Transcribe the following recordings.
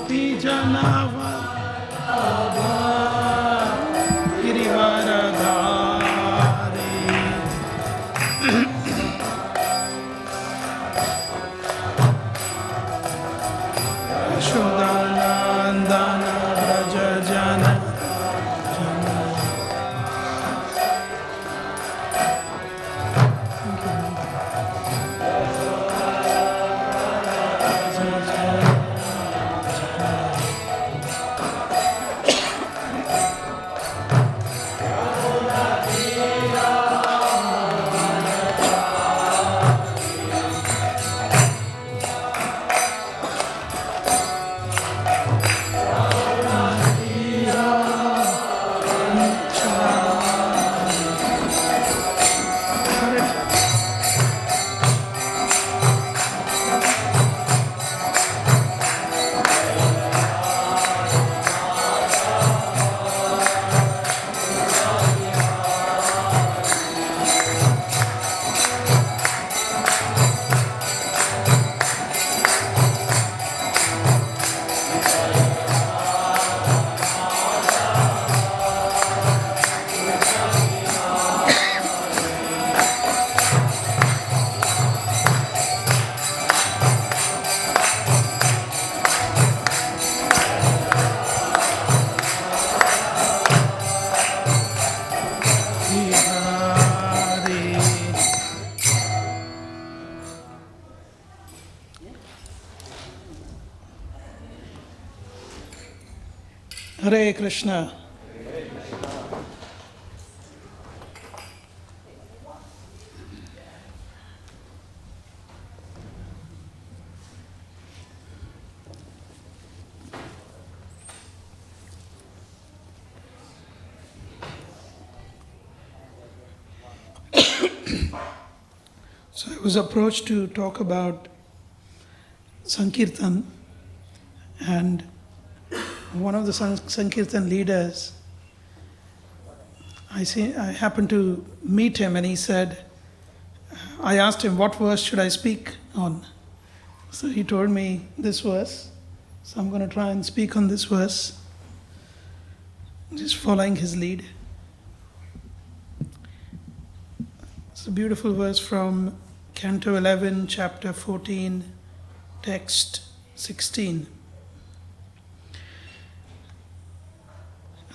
Janava Girivaradhari Shudanandana Braja Jana Hare Krishna. So I was approached to talk about Sankirtan, and one of the Sankirtan leaders, I happened to meet him, and he said, I asked him, what verse should I speak on? So he told me this verse. So I'm going to try and speak on this verse, just following his lead. It's a beautiful verse from Canto 11, chapter 14, text 16.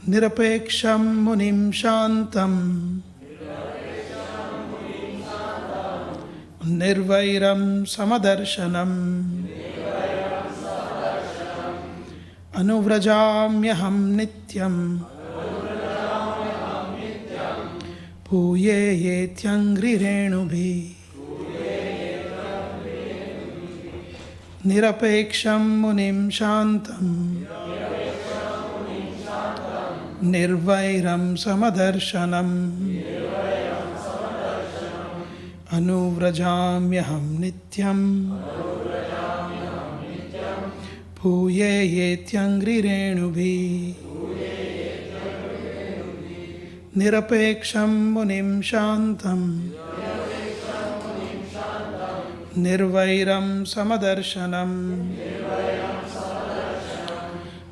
Nirapeksham munim shantam nirvairam samadarshanam anuvrajamyaham nityam puye yetyangri renubhi. Nirapeksham munim shantam nirvairam samadarshanam anuvrajamyaham nityam puye yetyangri renubhi. Nirapeksham munim shantam nirvairam samadarshanam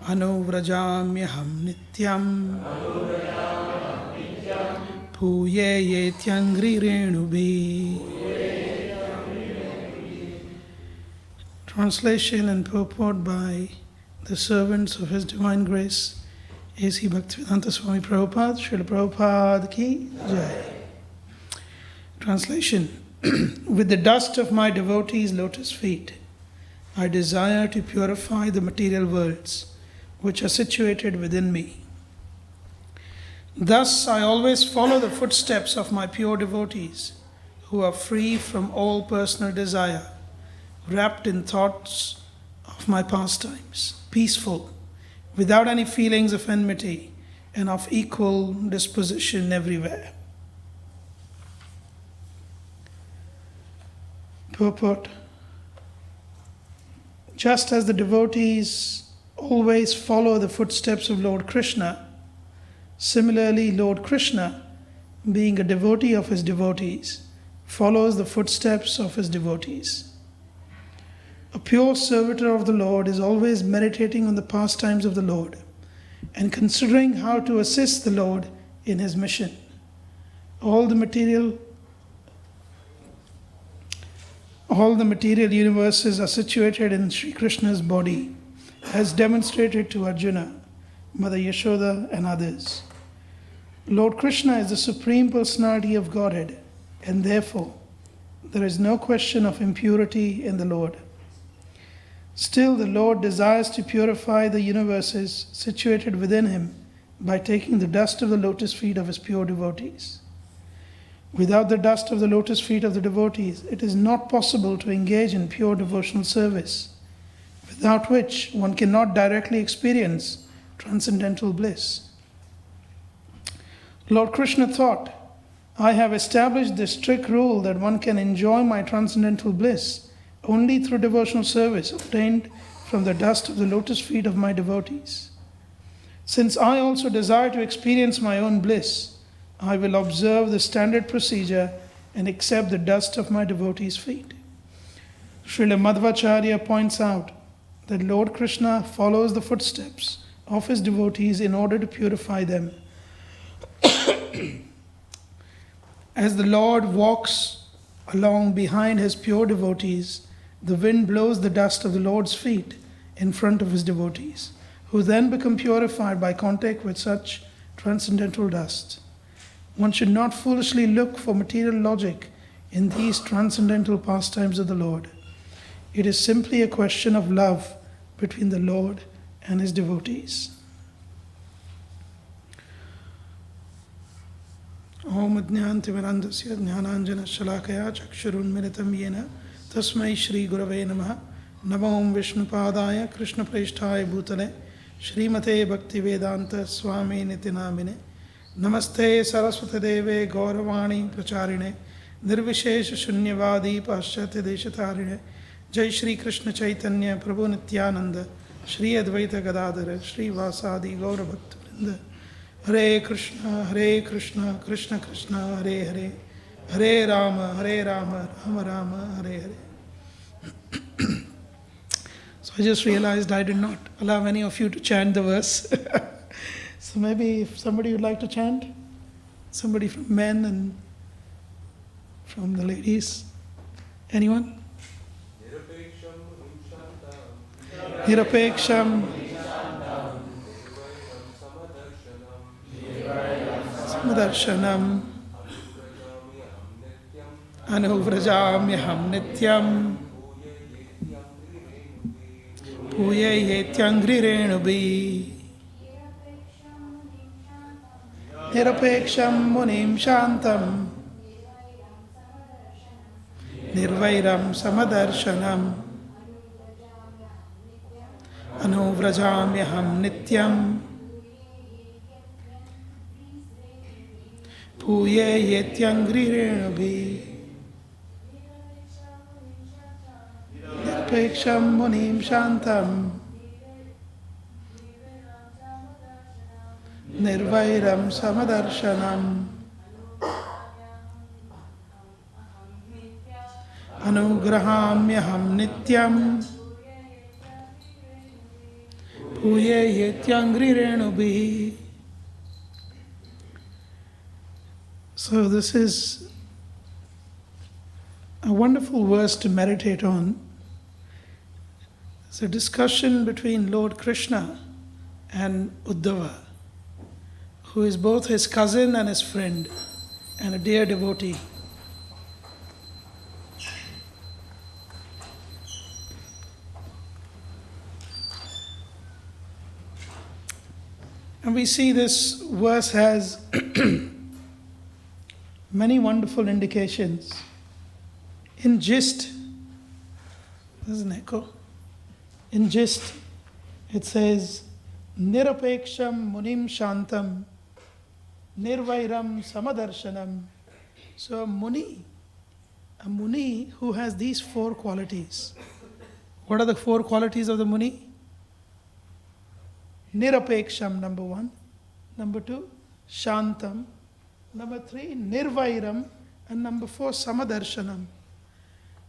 anuvrajamyaham nityam puye yetyangri renubhi. Translation and purport by the servants of His Divine Grace, A.C. Bhaktivedanta Swami Prabhupada, Srila Prabhupada ki Jai. Translation. With the dust of my devotees' lotus feet, I desire to purify the material worlds which are situated within me. Thus, I always follow the footsteps of my pure devotees, who are free from all personal desire, wrapped in thoughts of my pastimes, peaceful, without any feelings of enmity, and of equal disposition everywhere. Purport. Just as the devotees always follow the footsteps of Lord Krishna, similarly Lord Krishna, being a devotee of his devotees, follows the footsteps of his devotees. A pure servitor of the Lord is always meditating on the pastimes of the Lord and considering how to assist the Lord in his mission. All the material universes are situated in Sri Krishna's body, as demonstrated to Arjuna, Mother Yashoda, and others. Lord Krishna is the Supreme Personality of Godhead, and therefore there is no question of impurity in the Lord. Still, the Lord desires to purify the universes situated within him by taking the dust of the lotus feet of his pure devotees. Without the dust of the lotus feet of the devotees, it is not possible to engage in pure devotional service, without which one cannot directly experience transcendental bliss. Lord Krishna thought, I have established this strict rule that one can enjoy my transcendental bliss only through devotional service obtained from the dust of the lotus feet of my devotees. Since I also desire to experience my own bliss, I will observe the standard procedure and accept the dust of my devotees' feet. Srila Madhvacharya points out that Lord Krishna follows the footsteps of his devotees in order to purify them. As the Lord walks along behind his pure devotees, the wind blows the dust of the Lord's feet in front of his devotees, who then become purified by contact with such transcendental dust. One should not foolishly look for material logic in these transcendental pastimes of the Lord. It is simply a question of love between the Lord and his devotees. Om Ajnantimirandasya Jnananjana Shalakaya Chakshurunmilitam Yena Tasmai Shri Gurave Namaha Namo Om Vishnupadaya Krishna Preshthaya Bhutale Srimate Bhaktivedanta Swami Nitinamine Namaste Saraswati Deve Gauravani Pracharine Nirvishesha Shunyavadi Paschatya Deshatarine Jai Shri Krishna Chaitanya Prabhu Nityananda Shri Advaita Gadadhara Shri Vasadi Gaura Bhaktivinoda Hare Krishna, Krishna Krishna, Hare Hare, Hare Rama, Rama Rama, Hare Hare. So I just realized I did not allow any of you to chant the verse. So maybe if somebody would like to chant, somebody from men and from the ladies. Anyone? Nirapeksham Samadarsanam Anuvrajamyaham Nityam Puyayetyangri Renubi Nirapeksham Munim Shantam Nirvairam Samadarshanam Anuvrajamyaham Nityam Puye yetyangri renubi Nirpeksham munim shantam Nirvairam samadarshanam Anugrahamyaham nityam Puye yetyangri renubi. So this is a wonderful verse to meditate on. It's a discussion between Lord Krishna and Uddhava, who is both his cousin and his friend, and a dear devotee. And we see this verse has many wonderful indications. In gist, there's an echo. In gist, it says, Nirapeksham munim shantam, nirvairam samadarshanam. So a muni who has these four qualities. What are the four qualities of the muni? Nirapeksham, number one. Number two, shantam. Number three, nirvairam. And number four, samadarshanam.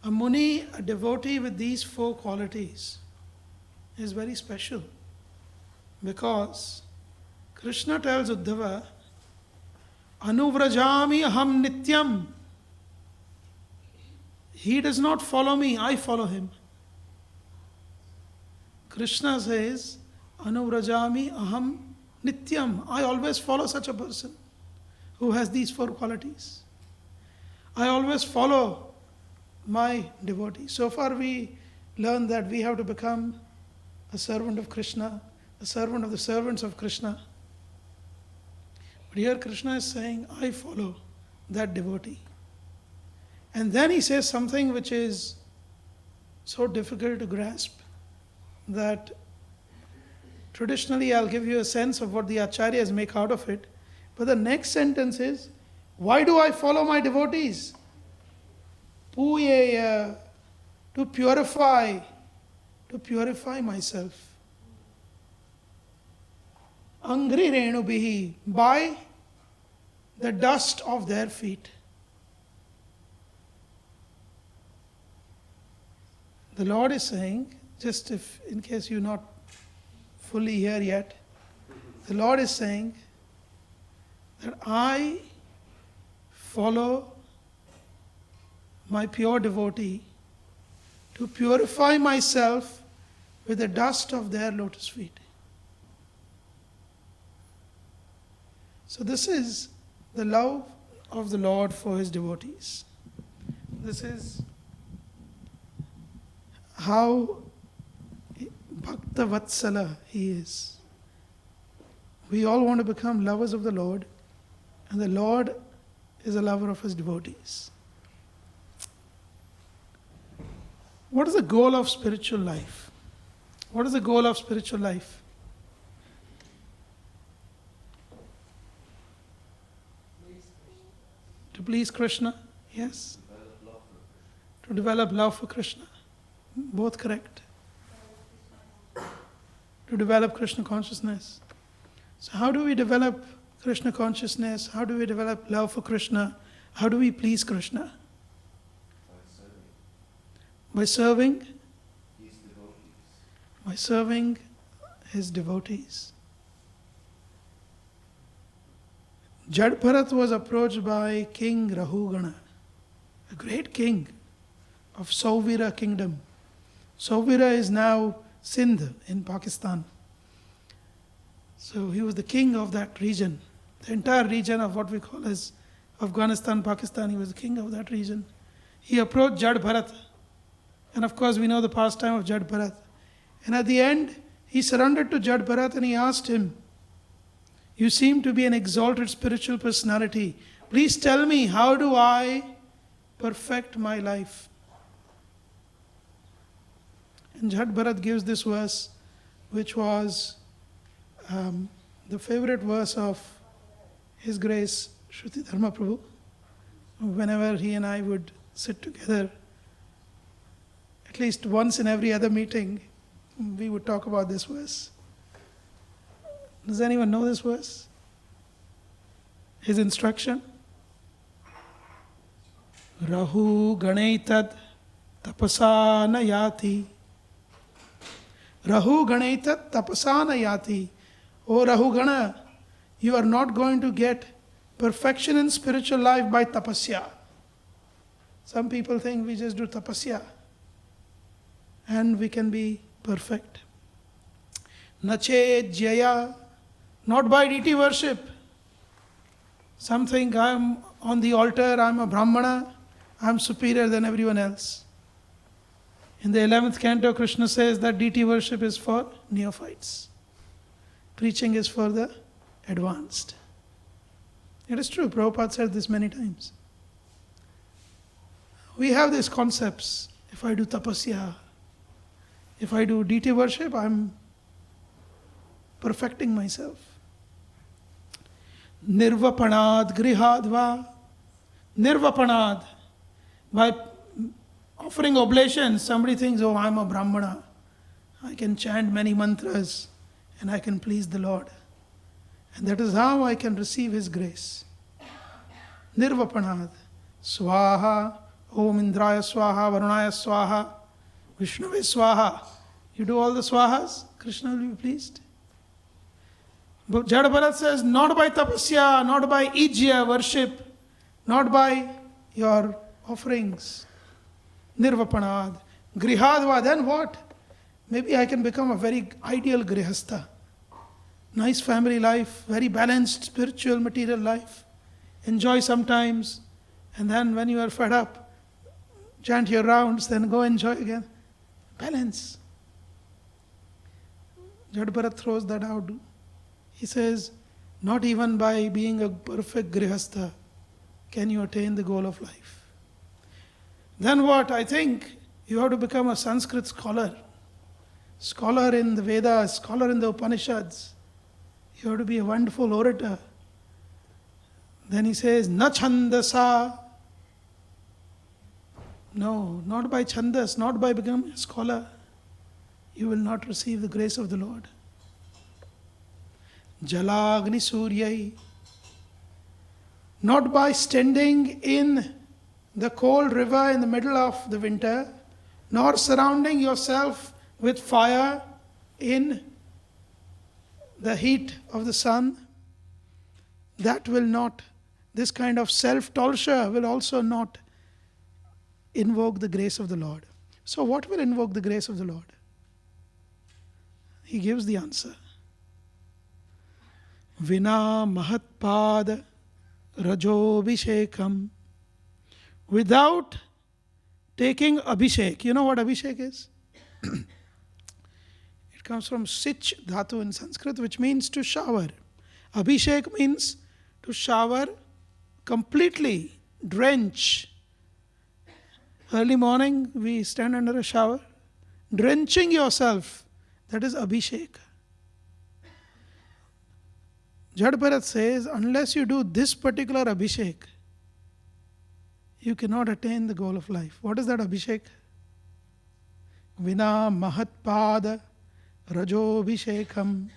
A muni, a devotee with these four qualities is very special, because Krishna tells Uddhava, Anuvrajami aham nityam. He does not follow me, I follow him. Krishna says, Anuvrajami aham nityam. I always follow such a person who has these four qualities. I always follow my devotee. So far we learned that we have to become a servant of Krishna, a servant of the servants of Krishna. But here Krishna is saying, I follow that devotee. And then he says something which is so difficult to grasp that traditionally I'll give you a sense of what the acharyas make out of it. But the next sentence is, why do I follow my devotees? Puyeya, to purify myself. Angri renubihi, by the dust of their feet. The Lord is saying, just if in case you're not fully here yet, the Lord is saying that I follow my pure devotee to purify myself with the dust of their lotus feet. So this is the love of the Lord for his devotees. This is how Bhakta Vatsala he is. We all want to become lovers of the Lord, and the Lord is a lover of his devotees. What is the goal of spiritual life? What is the goal of spiritual life? To please Krishna, yes. To develop love for Krishna. Both correct. To develop Krishna consciousness. So how do we develop Krishna consciousness? How do we develop love for Krishna? How do we please Krishna? By serving his devotees. By serving his devotees. Jad Bharat was approached by King Rahugana, a great king of Sauvira kingdom. Sauvira is now Sindh in Pakistan. So he was the king of that region. The entire region of what we call as Afghanistan, Pakistan, he was the king of that region. He approached Jad Bharat. And of course we know the pastime of Jad Bharat. And at the end, he surrendered to Jad Bharat and he asked him, you seem to be an exalted spiritual personality. Please tell me, how do I perfect my life? And Jad Bharat gives this verse, which was the favorite verse of His Grace Shruti Dharma Prabhu. Whenever he and I would sit together, at least once in every other meeting, we would talk about this verse. Does anyone know this verse? His instruction? Rahu ganeitad tapasana yati. Rahu ganeitad tapasana yati. O Rahu Gana, you are not going to get perfection in spiritual life by tapasya. Some people think we just do tapasya and we can be perfect. Nache jaya, not by deity worship. Some think I'm on the altar, I'm a Brahmana, I'm superior than everyone else. In the 11th canto, Krishna says that deity worship is for neophytes. Preaching is for the advanced. It is true, Prabhupada said this many times. We have these concepts. If I do tapasya, if I do deity worship, I'm perfecting myself. Nirvapanad grihadva. Nirvapanad. By offering oblations, somebody thinks, oh, I'm a Brahmana. I can chant many mantras and I can please the Lord. And that is how I can receive His grace. Nirvapanad. Swaha Om Indraya Swaha, Varunaya Swaha, Vishnave Swaha. You do all the swahas, Krishna will be pleased. But Jada Bharat says, not by tapasya, not by ijya, worship, not by your offerings. Nirvapanad. Grihadva, then what? Maybe I can become a very ideal grihastha. Nice family life, very balanced spiritual material life. Enjoy sometimes, and then when you are fed up, chant your rounds, then go enjoy again. Balance. Jadbharat throws that out. He says, not even by being a perfect grihastha can you attain the goal of life. Then what? I think you have to become a Sanskrit scholar. Scholar in the Vedas, scholar in the Upanishads. You have to be a wonderful orator. Then he says, na chandasa. No, not by chandas, not by becoming a scholar. You will not receive the grace of the Lord. Jalagni Suryai. Not by standing in the cold river in the middle of the winter, nor surrounding yourself with fire in the heat of the sun. That will not, this kind of self-torture will also not invoke the grace of the Lord. So what will invoke the grace of the Lord? He gives the answer. Vina mahatpad rajobhishekam. Without taking abhishek. You know what abhishek is? It comes from sich dhatu in Sanskrit, which means to shower. Abhishek means to shower completely, drench. Early morning, we stand under a shower. Drenching yourself, that is abhishek. Jadbharat says, unless you do this particular abhishek, you cannot attain the goal of life. What is that abhishek? Vina mahatpada rajobhishekam.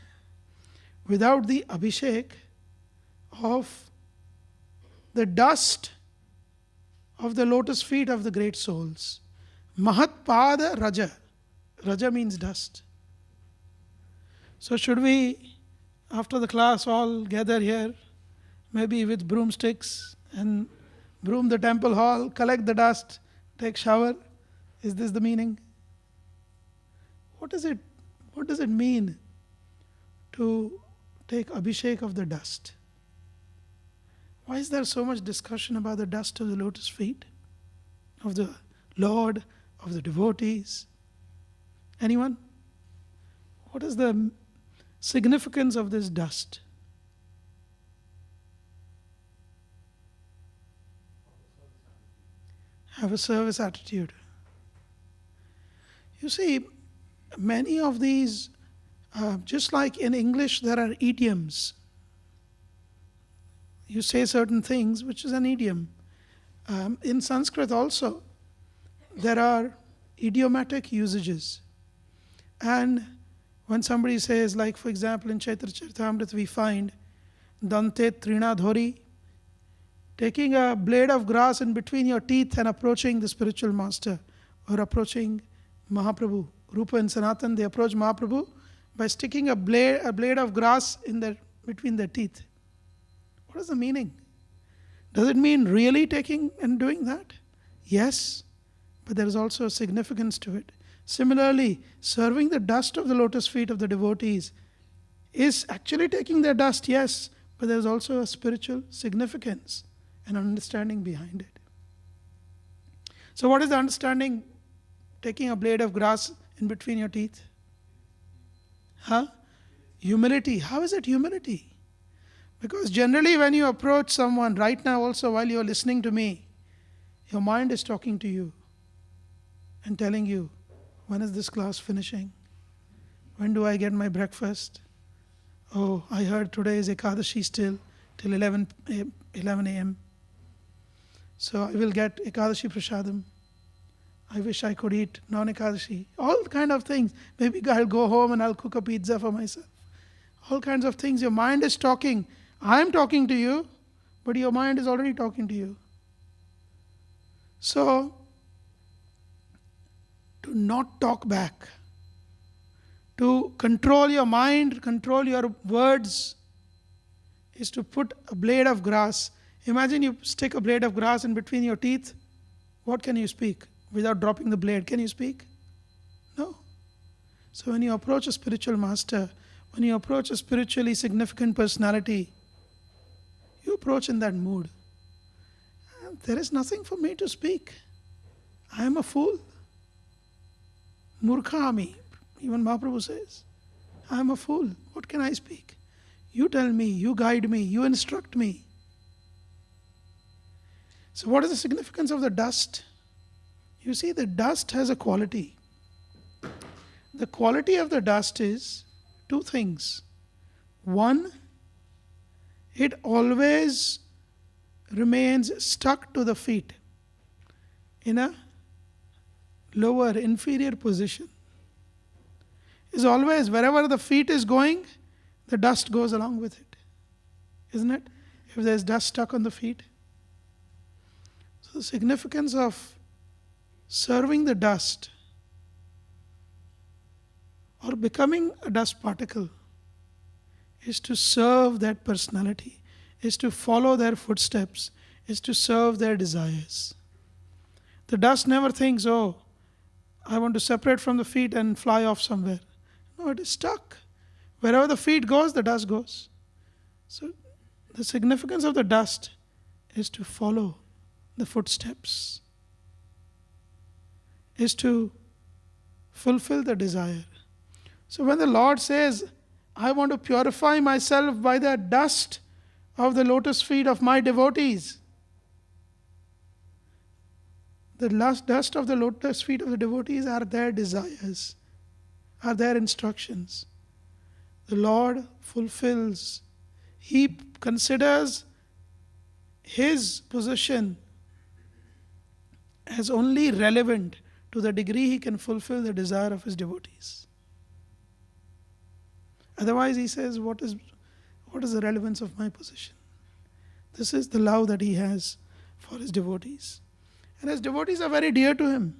Without the abhishek of the dust of the lotus feet of the great souls. Mahatpada raja. Raja means dust. So should we, after the class, all gather here, maybe with broomsticks, and broom the temple hall, collect the dust, take shower? Is this the meaning? What does it mean to take abhishek of the dust? Why is there so much discussion about the dust of the lotus feet of the Lord, of the devotees? Anyone? What is the significance of this dust? Have a service attitude. You see, many of these, just like in English there are idioms. You say certain things, which is an idiom. In Sanskrit also, there are idiomatic usages. And when somebody says, like for example in Chaitanya Charitamrita we find Dante Trina Dhori, taking a blade of grass in between your teeth and approaching the spiritual master, or approaching Mahaprabhu. Rupa and Sanatan, they approach Mahaprabhu by sticking a blade of grass in between their teeth. What is the meaning? Does it mean really taking and doing that? Yes, but there is also a significance to it. Similarly, serving the dust of the lotus feet of the devotees is actually taking their dust, yes, but there is also a spiritual significance and understanding behind it. So what is the understanding? Taking a blade of grass in between your teeth? Humility. How is it humility? Because generally when you approach someone, right now also while you are listening to me, your mind is talking to you and telling you, when is this class finishing? When do I get my breakfast? Oh, I heard today is Ekadashi still, till 11 a.m. So I will get Ekadashi Prasadam. I wish I could eat non-Ekadashi. All kind of things. Maybe I'll go home and I'll cook a pizza for myself. All kinds of things. Your mind is talking. I'm talking to you, but your mind is already talking to you. So, to not talk back, to control your mind, control your words, is to put a blade of grass. Imagine you stick a blade of grass in between your teeth. What can you speak without dropping the blade? Can you speak? No. So when you approach a spiritual master, when you approach a spiritually significant personality, you approach in that mood. There is nothing for me to speak. I am a fool. Murkhami, even Mahaprabhu says, I am a fool. What can I speak? You tell me, you guide me, you instruct me. So what is the significance of the dust? You see, the dust has a quality. The quality of the dust is two things. One, it always remains stuck to the feet in a lower, inferior position. Is always, wherever the feet is going, the dust goes along with it. Isn't it? If there's dust stuck on the feet. So the significance of serving the dust or becoming a dust particle is to serve that personality, is to follow their footsteps, is to serve their desires. The dust never thinks, oh, I want to separate from the feet and fly off somewhere. No, it is stuck. Wherever the feet goes, the dust goes. So the significance of the dust is to follow the footsteps, is to fulfill the desire. So when the Lord says, I want to purify myself by the dust of the lotus feet of my devotees, the last dust of the lotus feet of the devotees are their desires, are their instructions. The Lord fulfills. He considers his position as only relevant to the degree he can fulfill the desire of his devotees. Otherwise, he says, what is the relevance of my position? This is the love that he has for his devotees. And his devotees are very dear to him.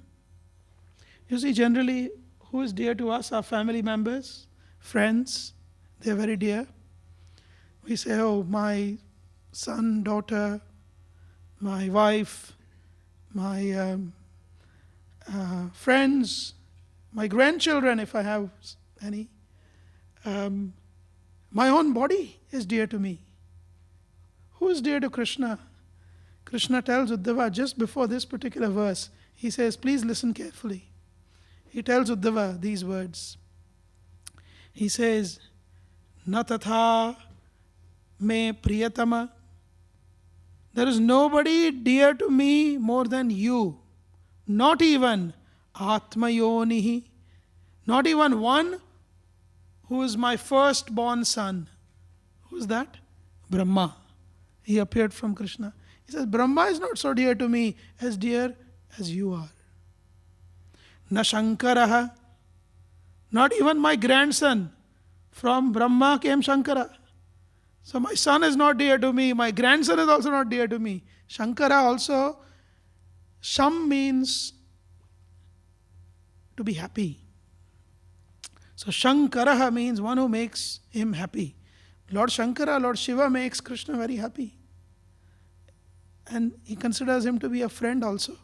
You see, generally, who is dear to us? Our family members, friends. They are very dear. We say, oh, my son, daughter, my wife, my friends, my grandchildren, if I have any. My own body is dear to me. Who is dear to Krishna? Krishna tells Uddhava just before this particular verse, he says, please listen carefully. He tells Uddhava these words. He says, Na tatha me priyatama. There is nobody dear to me more than you. Not even Atmayonihi. Not even one who is my firstborn son. Who is that? Brahma. He appeared from Krishna. He says, Brahma is not so dear to me as dear as you are. Na Shankaraha. Not even my grandson. From Brahma came Shankara. So my son is not dear to me. My grandson is also not dear to me. Shankara also, Sham means to be happy. So Shankaraha means one who makes him happy. Lord Shankara, Lord Shiva makes Krishna very happy. And he considers him to be a friend also.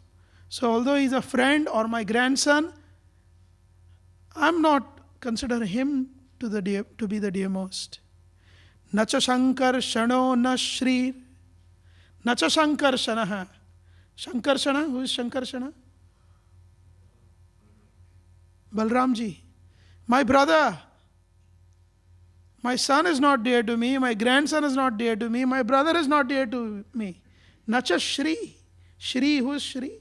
So although he is a friend or my grandson, I am not considering him to be the dearmost. Nacha Shankar Shano na Shri. Nacha Shankar Shanaha. Shankar Shana, who is Shankar Shana? Balramji. My brother. My son is not dear to me. My grandson is not dear to me. My brother is not dear to me. Nacha Shri. Shri, who is Shri?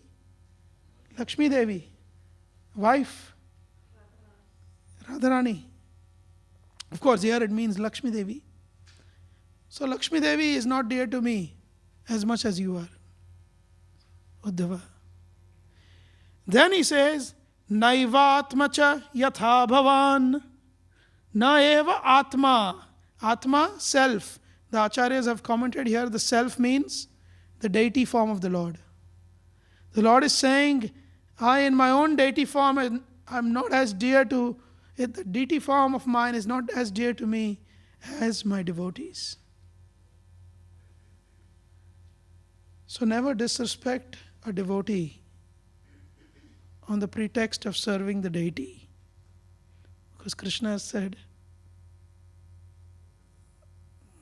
Lakshmi Devi. Wife. Radharani. Of course, here it means Lakshmi Devi. So Lakshmi Devi is not dear to me as much as you are. Uddhava. Then he says, Naivatmacha yatha bhavan. Na eva atma. Atma, self. The acharyas have commented here, the self means the deity form of the Lord. The Lord is saying, I in my own deity form, I'm not as dear to it. The deity form of mine is not as dear to me as my devotees. So never disrespect a devotee on the pretext of serving the deity. Because Krishna has said,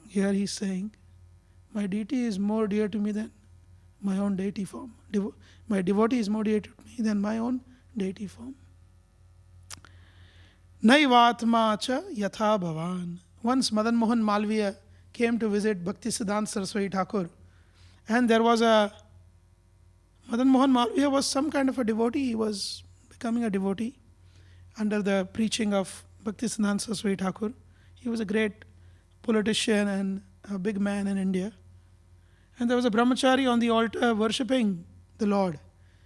here he's saying, my deity is more dear to me than my own deity form. My devotee is more dear to me than my own deity form. Naivatma cha yatha bhavan. Once Madan Mohan Malviya came to visit Bhaktivedanta Saraswati Thakur, and there was Madan Mohan Malviya was some kind of a devotee. He was becoming a devotee under the preaching of Bhaktivedanta Saraswati Thakur. He was a great politician and a big man in India. And there was a brahmachari on the altar worshipping the Lord.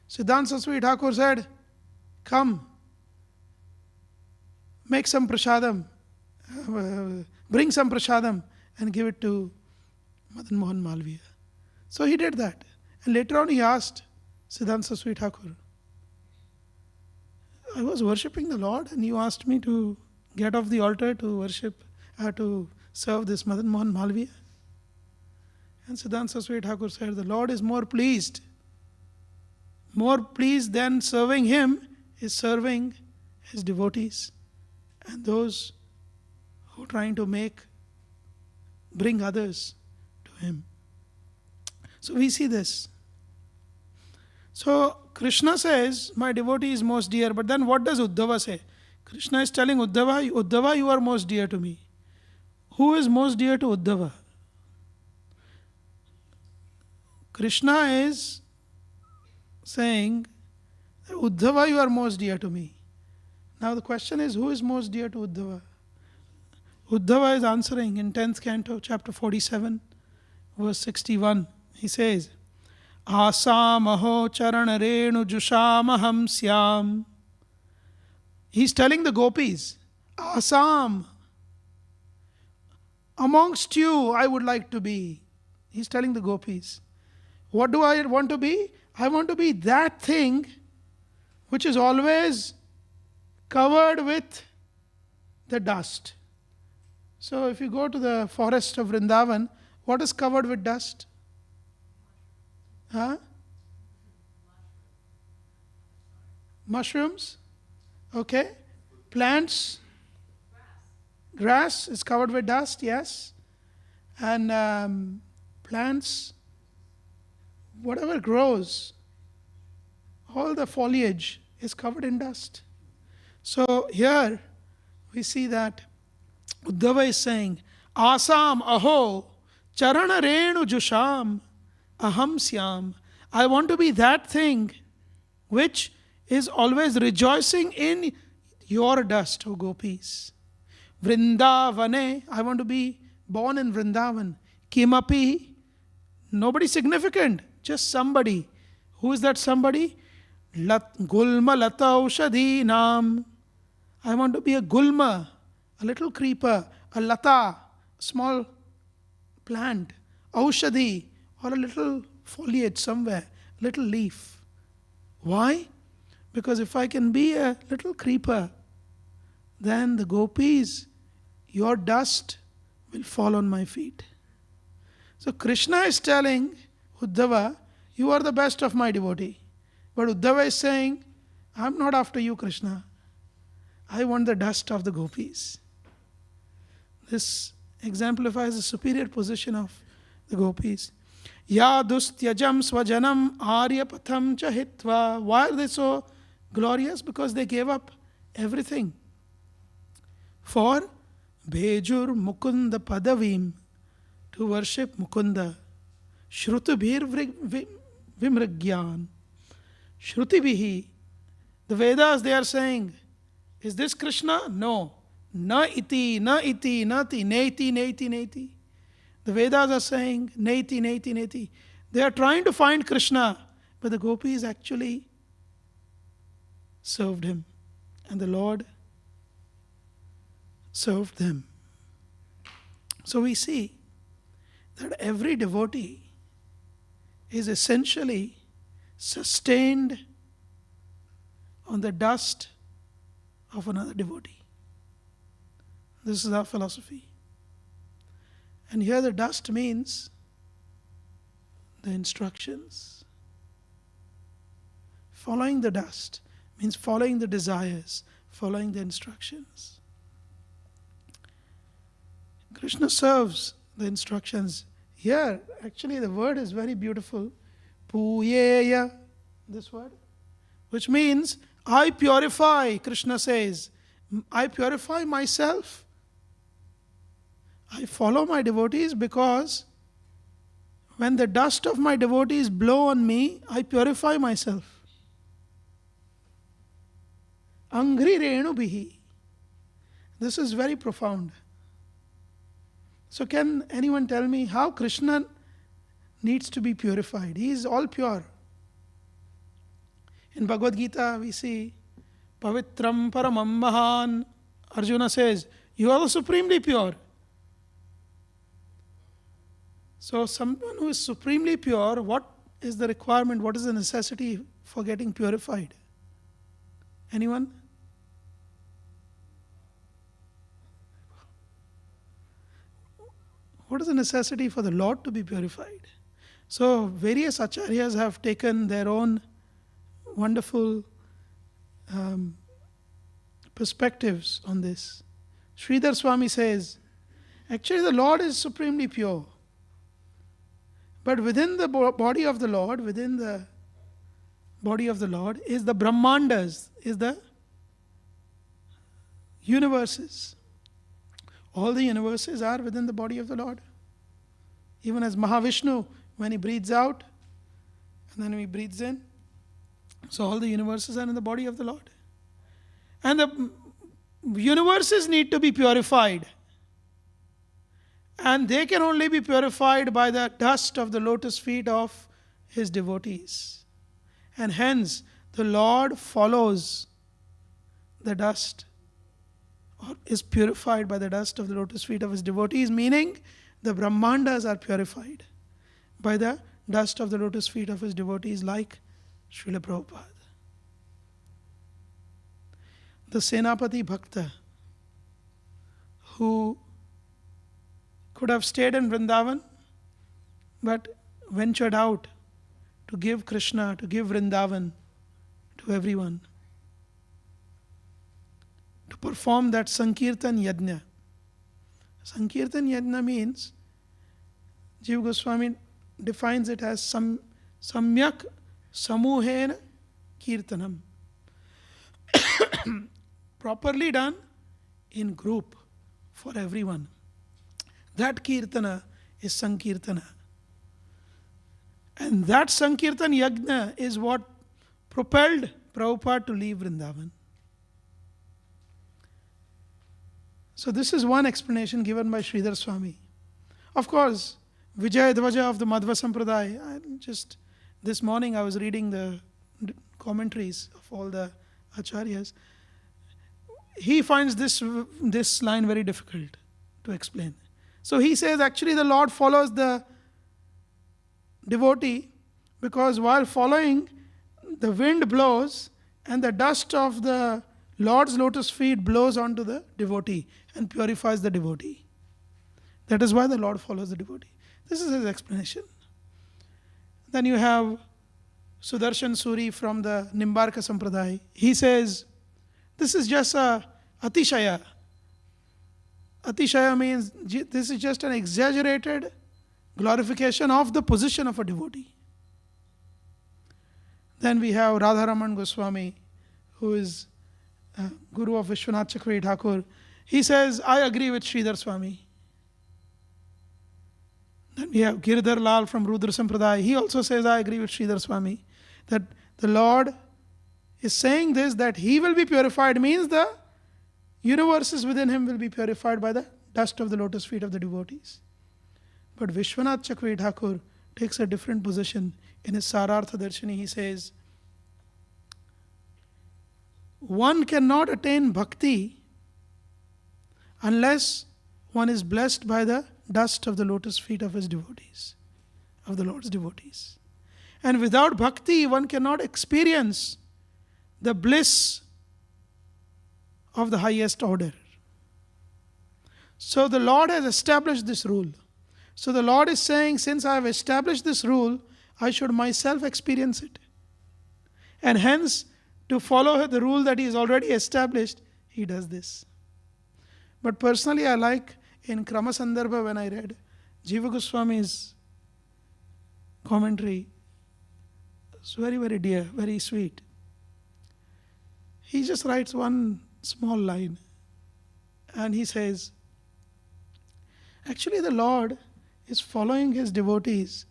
Siddhanta Saraswati Thakur said, come, make some prasadam, bring some prasadam and give it to Madan Mohan Malviya. So he did that. And later on he asked Siddhanta Saraswati Thakur, I was worshipping the Lord and you asked me to get off the altar to worship, to serve this Madan Mohan Malviya. And Siddhanta Saraswati Thakur said, the Lord is more pleased than serving him is serving his devotees and those who are trying to bring others to him. So we see this. So Krishna says, my devotee is most dear, but then what does Uddhava say? Krishna is telling Uddhava, you are most dear to me. Who is most dear to Uddhava? Krishna is saying, Uddhava, you are most dear to me. Now the question is, who is most dear to Uddhava? Uddhava is answering in 10th canto, chapter 47, verse 61. He says, Asamaho charanarenu jushamaham syam. He's telling the gopis, Asam, amongst you I would like to be. He's telling the gopis. What do I want to be? I want to be that thing which is always covered with the dust. So if you go to the forest of Vrindavan, what is covered with dust? Mushrooms? Okay. Plants? Grass is covered with dust, yes. And plants, whatever grows, all the foliage is covered in dust. So here we see that Uddhava is saying, Asam aho charana renu jusham aham syam. I want to be that thing which is always rejoicing in your dust, O gopis. Vrindavane, I want to be born in Vrindavan. Kimapi, nobody significant, just somebody. Who is that somebody? Gulma lata aushadhi nam. I want to be a gulma, a little creeper, a lata, a small plant, aushadhi, or a little foliage somewhere, little leaf. Why? Because if I can be a little creeper, then the gopis, your dust will fall on my feet. So Krishna is telling Uddhava, you are the best of my devotee. But Uddhava is saying, I'm not after you, Krishna. I want the dust of the gopis. This exemplifies the superior position of the gopis. Ya dustyajam swajanam aryapatham chahitva. Why are they so glorious? Because they gave up everything for Bhejur Mukunda Padavim, to worship Mukunda. Shrutubhir Vimragyan. Shrutibihi. The Vedas, they are saying, is this Krishna? No. Na iti, na iti, nati, neti, neti, neti. The Vedas are saying, neti, neti, neti. They are trying to find Krishna, but the gopis actually served him. And the Lord served them. So we see that every devotee is essentially sustained on the dust of another devotee. This is our philosophy. And here the dust means the instructions. Following the dust means following the desires, following the instructions. Krishna serves the instructions. Here, actually, the word is very beautiful. Puyeya, this word, which means I purify, Krishna says. I purify myself. I follow my devotees because when the dust of my devotees blow on me, I purify myself. Angri renu bihi. This is very profound. So can anyone tell me how Krishna needs to be purified? He is all pure. In Bhagavad Gita we see Pavitram Paramam Mahan. Arjuna says, you are the supremely pure. So someone who is supremely pure, what is the requirement? What is the necessity for getting purified? Anyone? What is the necessity for the Lord to be purified? So various acharyas have taken their own wonderful perspectives on this. Sridhar Swami says, actually the Lord is supremely pure. But within the body of the Lord, is the Brahmandas, is the universes. All the universes are within the body of the Lord. Even as Mahavishnu, when he breathes out, and then he breathes in. So all the universes are in the body of the Lord. And the universes need to be purified. And they can only be purified by the dust of the lotus feet of his devotees. And hence, the Lord follows the dust, or is purified by the dust of the lotus feet of his devotees, meaning the Brahmandas are purified by the dust of the lotus feet of his devotees, like Srila Prabhupada. The Senapati Bhakta, who could have stayed in Vrindavan, but ventured out to give Krishna, to give Vrindavan to everyone, to perform that Sankirtan Yajna. Sankirtan Yajna means, Jiva Goswami defines it as Samyak Samuhena Kirtanam. Properly done in group for everyone. That Kirtana is Sankirtana. And that Sankirtan Yajna is what propelled Prabhupada to leave Vrindavan. So this is one explanation given by Sridhar Swami. Of course, Vijay Dvaja of the Madhva Sampradaya, this morning I was reading the commentaries of all the acharyas. He finds this line very difficult to explain. So he says actually the Lord follows the devotee because while following, the wind blows and the dust of the Lord's lotus feet blows onto the devotee and purifies the devotee. That is why the Lord follows the devotee. This is his explanation. Then you have Sudarshan Suri from the Nimbarka Sampradaya. He says, this is just a Atishaya. Atishaya means this is just an exaggerated glorification of the position of a devotee. Then we have Radharaman Goswami, who is Guru of Vishwanath Chakravarti Thakur. He says, I agree with Sridhar Swami. Then we have Giridhar Lal from Rudra Sampradaya. He also says, I agree with Sridhar Swami. That the Lord is saying this, that he will be purified, means the universes within him will be purified by the dust of the lotus feet of the devotees. But Vishwanath Chakravarti Thakur takes a different position. In his Sarartha Darshini, he says, one cannot attain bhakti unless one is blessed by the dust of the lotus feet of his devotees, of the Lord's devotees. And without bhakti, one cannot experience the bliss of the highest order. So the Lord has established this rule. So the Lord is saying, since I have established this rule, I should myself experience it. And hence, to follow the rule that He has already established, He does this. But personally, I like in Krama Sandarbha, when I read Jiva Goswami's commentary, it's very, very dear, very sweet. He just writes one small line and he says, actually the Lord is following His devotees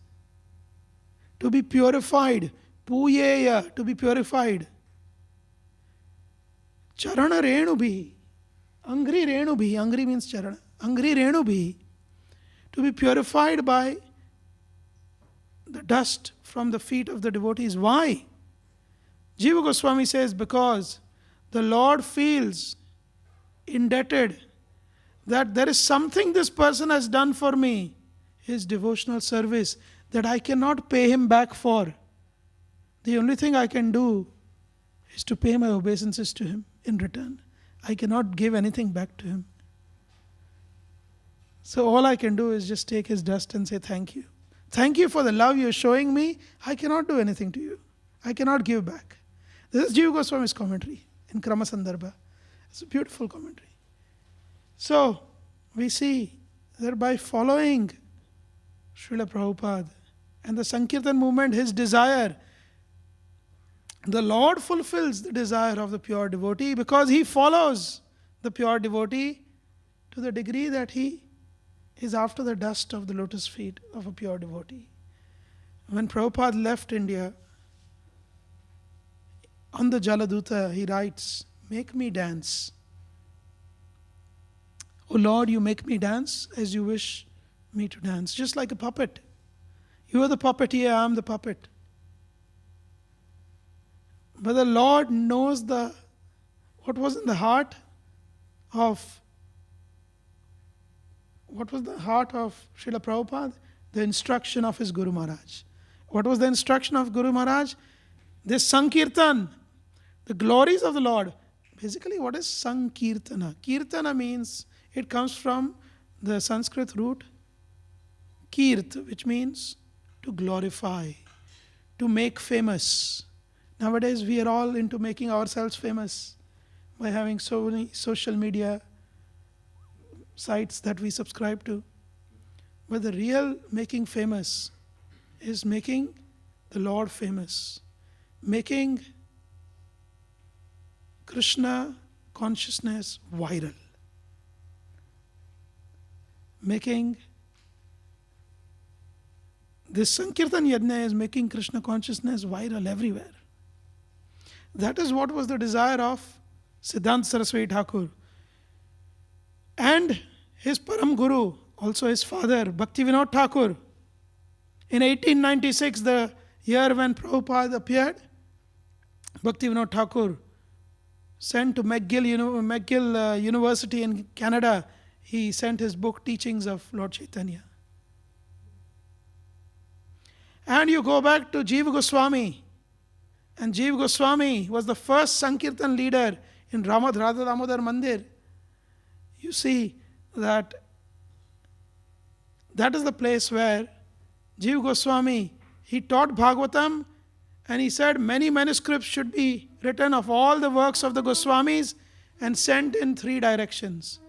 to be purified, puyeya, to be purified. Charana renu bhi, angri renu bhi, angri means charana, angri renu bhi, to be purified by the dust from the feet of the devotees. Why? Jiva Goswami says, because the Lord feels indebted that there is something this person has done for me, his devotional service, that I cannot pay him back for. The only thing I can do is to pay my obeisances to him in return. I cannot give anything back to him. So all I can do is just take his dust and say thank you. Thank you for the love you're showing me. I cannot do anything to you. I cannot give back. This is Jiva Goswami's commentary in Krama Sandarbha. It's a beautiful commentary. So, we see that by following Srila Prabhupada and the Sankirtan movement, his desire, the Lord fulfills the desire of the pure devotee because He follows the pure devotee to the degree that he is after the dust of the lotus feet of a pure devotee. When Prabhupada left India, on the Jaladuta, he writes, make me dance. O Lord, you make me dance as you wish me to dance, just like a puppet. You are the puppeteer, I am the puppet. But the Lord knows what was in the heart of Srila Prabhupada? The instruction of his Guru Maharaj. What was the instruction of Guru Maharaj? This Sankirtan, the glories of the Lord. Basically, what is Sankirtana? Kirtana means, it comes from the Sanskrit root Kirt, which means to glorify, to make famous. Nowadays, we are all into making ourselves famous by having so many social media sites that we subscribe to. But the real making famous is making the Lord famous, making Krishna consciousness viral, making this Sankirtan Yajna is making Krishna consciousness viral everywhere. That is what was the desire of Siddhanta Saraswati Thakur. And his Param Guru, also his father, Bhaktivedanta Thakur. In 1896, the year when Prabhupada appeared, Bhaktivedanta Thakur sent to McGill University in Canada, he sent his book, Teachings of Lord Chaitanya. And you go back to Jiva Goswami, and Jiva Goswami was the first Sankirtan leader in Radha Damodar Mandir. You see that is the place where Jiva Goswami, he taught Bhagavatam, and he said many manuscripts should be written of all the works of the Goswamis and sent in 3 directions.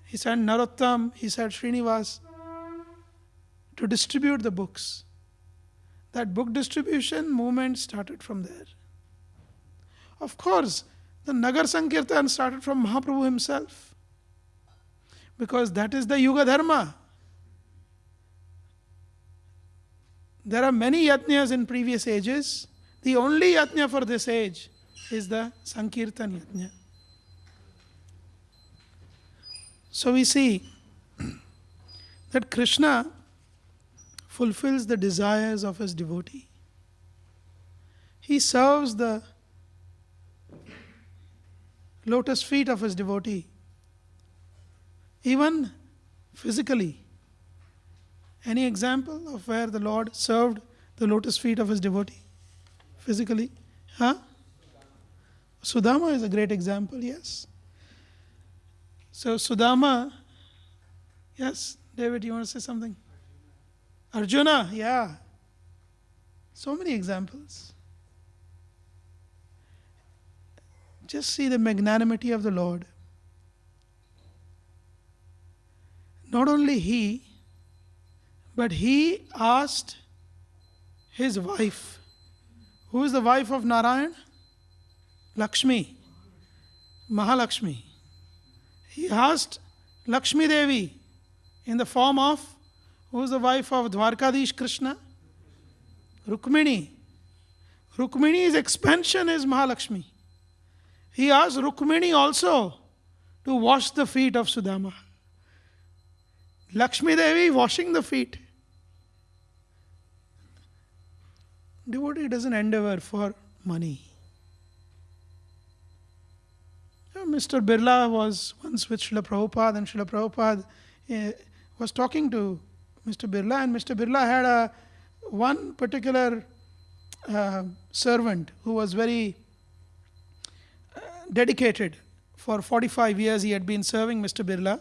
He sent Narottam, he said Srinivas, to distribute the books. That book distribution movement started from there. Of course, the Nagar Sankirtan started from Mahaprabhu himself, because that is the Yuga Dharma. There are many yajnas in previous ages. The only yajna for this age is the Sankirtan yajna. So we see that Krishna fulfills the desires of his devotee. He serves the lotus feet of his devotee, even physically. Any example of where the Lord served the lotus feet of his devotee physically? Huh? Sudama is a great example, yes. So Sudama, yes, David, you want to say something? Arjuna, yeah. So many examples. Just see the magnanimity of the Lord. Not only he, but he asked his wife. Who is the wife of Narayan? Lakshmi, Mahalakshmi. He asked Lakshmi Devi in the form of, who is the wife of Dwarkadish Krishna? Rukmini. Rukmini's expansion is Mahalakshmi. He asked Rukmini also to wash the feet of Sudama. Lakshmi Devi washing the feet. Devotee doesn't endeavor for money. Mr. Birla was once with Srila Prabhupada, and Srila Prabhupada was talking to Mr. Birla, and Mr. Birla had one particular servant who was very dedicated. For 45 years he had been serving Mr. Birla.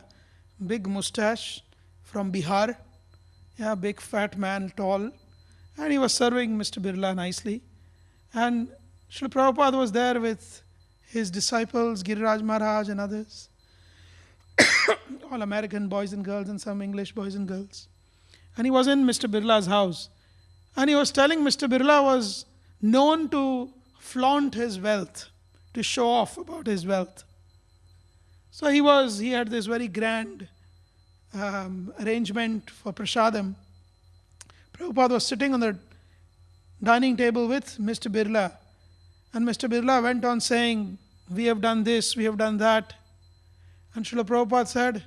Big mustache from Bihar. Yeah, big fat man, tall. And he was serving Mr. Birla nicely. And Srila Prabhupada was there with his disciples, Giriraj Maharaj and others. All American boys and girls and some English boys and girls. And he was in Mr. Birla's house. And he was telling Mr. Birla was known to flaunt his wealth, to show off about his wealth. So he had this very grand arrangement for prasadam. Prabhupada was sitting on the dining table with Mr. Birla. And Mr. Birla went on saying, we have done this, we have done that. And Srila Prabhupada said,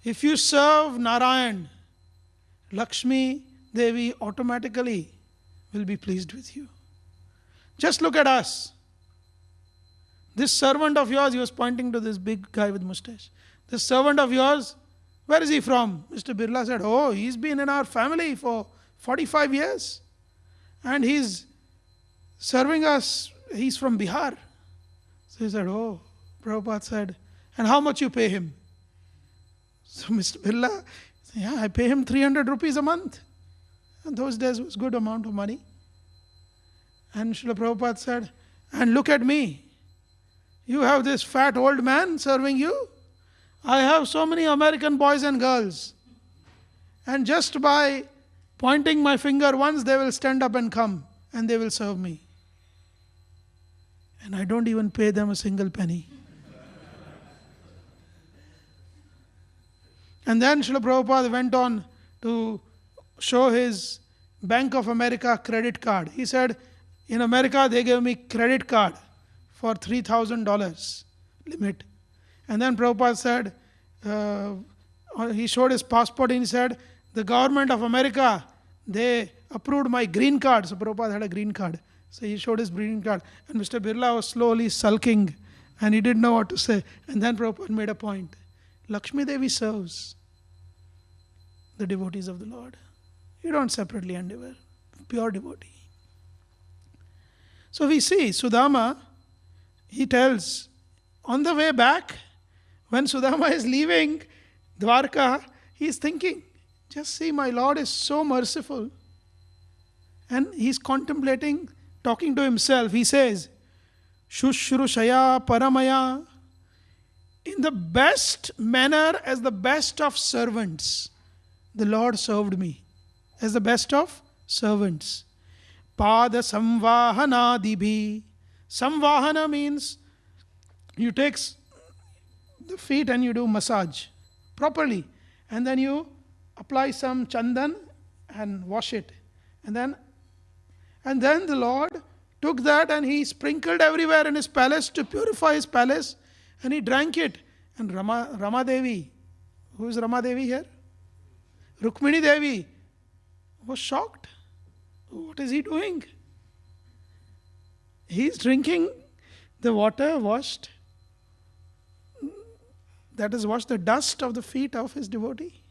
if you serve Narayan, Lakshmi Devi automatically will be pleased with you. Just look at us. This servant of yours, he was pointing to this big guy with mustache. This servant of yours, where is he from? Mr. Birla said, oh, he's been in our family for 45 years. And he's serving us, he's from Bihar. So he said, oh, Prabhupada said, and how much you pay him? So Mr. Birla said, yeah, I pay him 300 rupees a month. And those days was good amount of money. And Srila Prabhupada said, and look at me. You have this fat old man serving you. I have so many American boys and girls. And just by pointing my finger once, they will stand up and come and they will serve me. And I don't even pay them a single penny. And then Srila Prabhupada went on to show his Bank of America credit card. He said, in America they gave me credit card for $3,000 limit. And then Prabhupada said, he showed his passport and he said, the government of America, they approved my green card. So Prabhupada had a green card. So he showed his green card. And Mr. Birla was slowly sulking and he didn't know what to say. And then Prabhupada made a point. Lakshmi Devi serves the devotees of the Lord. You don't separately endeavor. Pure devotee. So we see Sudama, he tells, on the way back, when Sudama is leaving Dwarka, he is thinking, just see, my Lord is so merciful. And he's contemplating, talking to himself. He says, Shushrushaya Paramaya, in the best manner, as the best of servants, the Lord served me. As the best of servants. Pada Samvahana Dibhi. Samvahana means you take the feet and you do massage properly. And then you apply some chandan and wash it. And then the Lord took that and he sprinkled everywhere in his palace to purify his palace. And he drank it. And Rama Devi, who is Rama Devi here? Rukmini Devi was shocked. What is he doing? He is drinking the water washed, that is washed the dust of the feet of his devotee.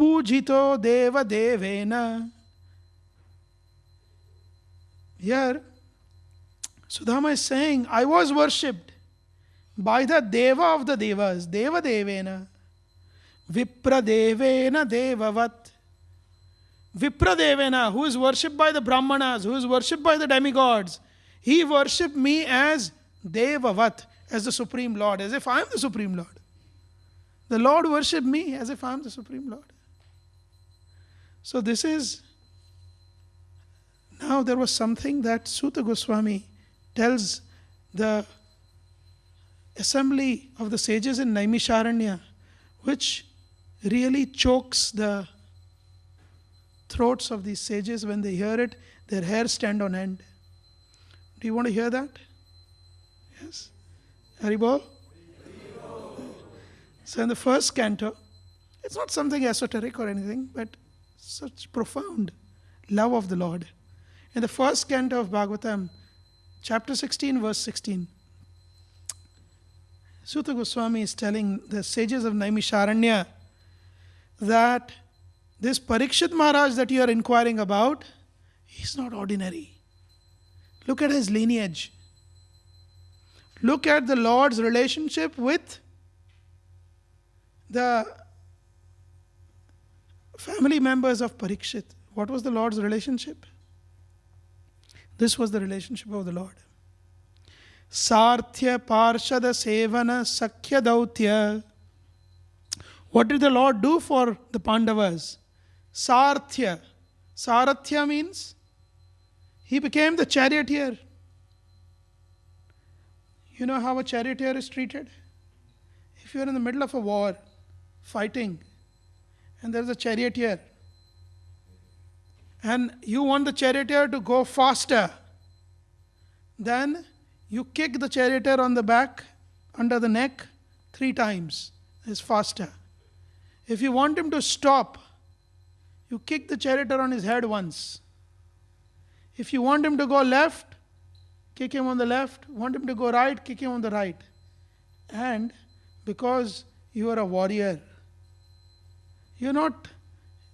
Pujito Deva Devena. Here, Sudama is saying, I was worshipped by the Deva of the Devas, Deva Devena, Vipra Devena Devavat. Vipra Devena, who is worshipped by the Brahmanas, who is worshipped by the demigods, he worshipped me as Devavat, as the Supreme Lord, as if I am the Supreme Lord. The Lord worshipped me as if I am the Supreme Lord. So this is, now there was something that Suta Goswami tells the assembly of the sages in Naimisharanya, which really chokes the throats of these sages. When they hear it, their hair stand on end. Do you want to hear that? Yes? Haribol? So in the first canto, it's not something esoteric or anything, but such profound love of the Lord. In the first canto of Bhagavatam, chapter 16, verse 16, Suta Goswami is telling the sages of Naimisharanya that this Parikshit Maharaj that you are inquiring about, he's not ordinary. Look at his lineage. Look at the Lord's relationship with the family members of Parikshit. What was the Lord's relationship? This was the relationship of the Lord. Sarthya Parshada Sevana Sakhya Dautya. What did the Lord do for the Pandavas? Sarthya. Sarathya means he became the charioteer. You know how a charioteer is treated? If you are in the middle of a war, fighting, and there is a charioteer, and you want the charioteer to go faster, then you kick the charioteer on the back, under the neck, 3 times. It's faster. If you want him to stop, you kick the charioteer on his head once. If you want him to go left, kick him on the left. Want him to go right, kick him on the right. And because you are a warrior, you're not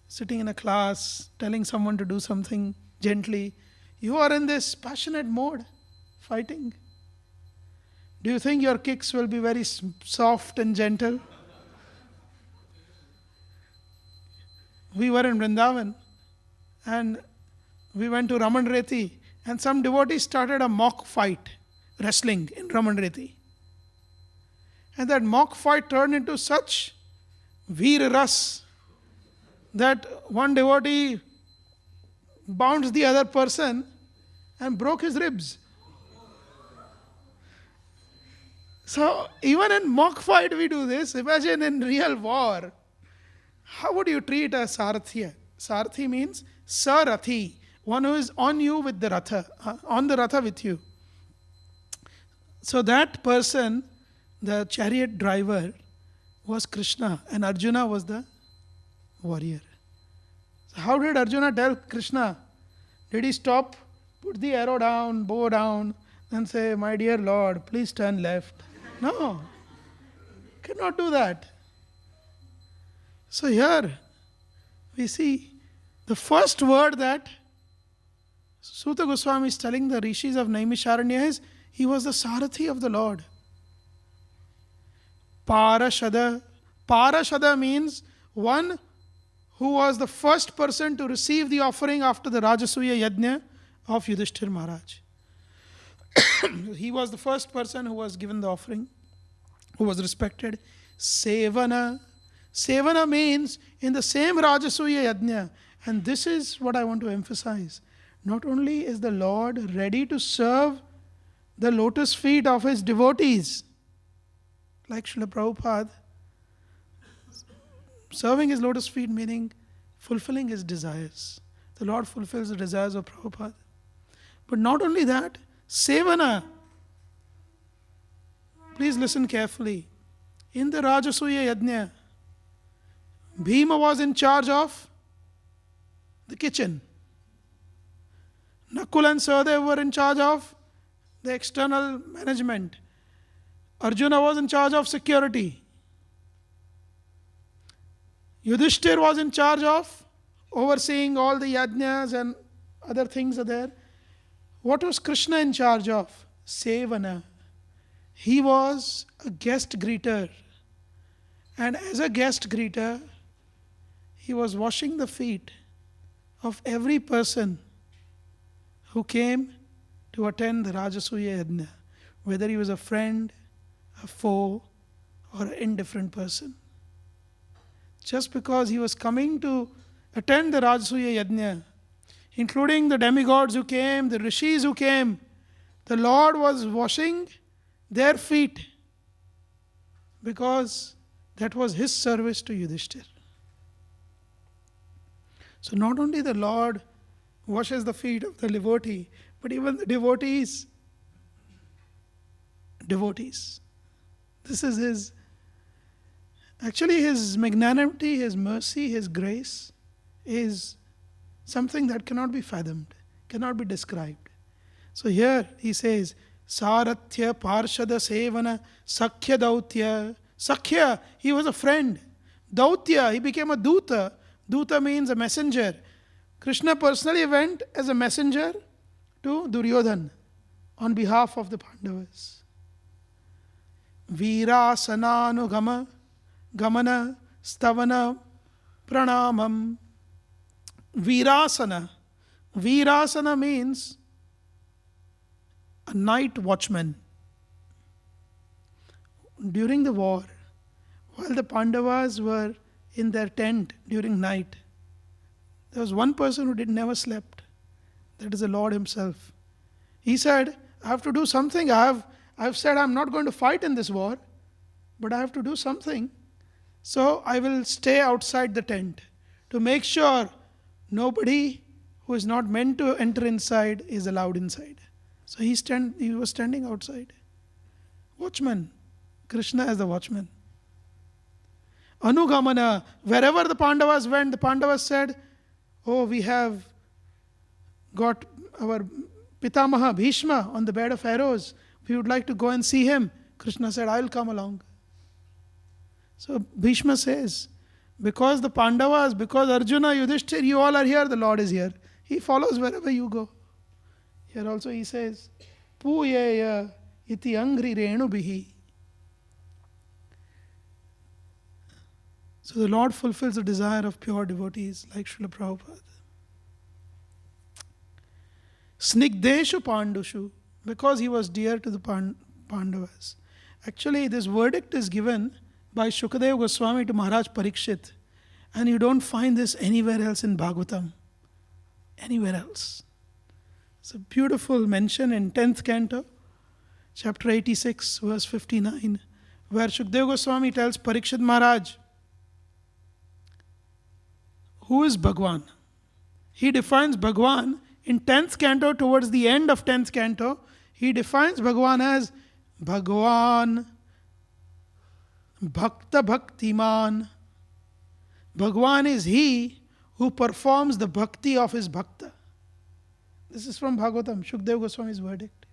sitting in a class telling someone to do something gently. You are in this passionate mode, fighting. Do you think your kicks will be very soft and gentle? We were in Vrindavan and we went to Raman Reti, and some devotees started a mock fight, wrestling in Raman Reti. And that mock fight turned into such veer ras that one devotee bounced the other person and broke his ribs. So even in mock fight we do this. Imagine in real war. How would you treat a Sarathya? Sarathi means Sarathi, one who is on you with the Ratha, on the Ratha with you. So that person, the chariot driver, was Krishna, and Arjuna was the warrior. So how did Arjuna tell Krishna? Did he stop, put the arrow down, bow down, and say, my dear Lord, please turn left? No, cannot do that. So here we see the first word that Suta Goswami is telling the rishis of Naimisharanya is, he was the Sarathi of the Lord. Parashada. Parashada means one who was the first person to receive the offering after the Rajasuya Yajna of Yudhishthir Maharaj. He was the first person who was given the offering, who was respected. Sevana. Sevana means in the same Rajasuya Yajna. And this is what I want to emphasize. Not only is the Lord ready to serve the lotus feet of his devotees, like Srila Prabhupada, serving his lotus feet meaning fulfilling his desires. The Lord fulfills the desires of Prabhupada. But not only that, Sevana. Please listen carefully. In the Rajasuya Yajna, Bhima was in charge of the kitchen. Nakul and Sahadev were in charge of the external management. Arjuna was in charge of security. Yudhishthir was in charge of overseeing all the yajnas and other things are there. What was Krishna in charge of? Sevana. He was a guest greeter. And as a guest greeter, he was washing the feet of every person who came to attend the Rajasuya Yajna, whether he was a friend, a foe, or an indifferent person. Just because he was coming to attend the Rajasuya Yajna, including the demigods who came, the rishis who came, the Lord was washing their feet because that was his service to Yudhishthir. So not only the Lord washes the feet of the devotee, but even the devotees. This is his, actually his magnanimity, his mercy, his grace is something that cannot be fathomed, cannot be described. So here he says, Sarathya Parshada Sevana Sakhya Dautya. Sakhya, he was a friend. Dautya, he became a Duta. Duta means a messenger. Krishna personally went as a messenger to Duryodhan on behalf of the Pandavas. Virasananugama Gamana Stavana Pranamam. Virasana. Virasana means a night watchman. During the war, while the Pandavas were in their tent during night, there was one person who never slept. That is the Lord himself. He said, I have to do something. I've said I'm not going to fight in this war, but I have to do something. So I will stay outside the tent to make sure nobody who is not meant to enter inside is allowed inside. So he was standing outside. Watchman. Krishna as the watchman. Anugamana. Wherever the Pandavas went, the Pandavas said, oh, we have got our Pitamaha Bhishma on the bed of arrows. We would like to go and see him. Krishna said, I will come along. So Bhishma says, because the Pandavas, because Arjuna, Yudhishthir, you all are here, the Lord is here. He follows wherever you go. Here also he says, Puyeya iti angri renu bihi. So the Lord fulfills the desire of pure devotees like Srila Prabhupada. Snigdeshu Pandushu, because he was dear to the Pandavas. Actually, this verdict is given by Shukadeva Goswami to Maharaj Parikshit. And you don't find this anywhere else in Bhagavatam. Anywhere else. It's a beautiful mention in 10th canto, chapter 86, verse 59, where Shukadeva Goswami tells Parikshit Maharaj, who is Bhagwan? He defines Bhagwan in 10th canto, towards the end of 10th canto. He defines Bhagwan as Bhagwan, Bhakta Bhaktiman. Bhagwan is he who performs the bhakti of his bhakta. This is from Bhagavatam, Shukadeva Goswami's verdict.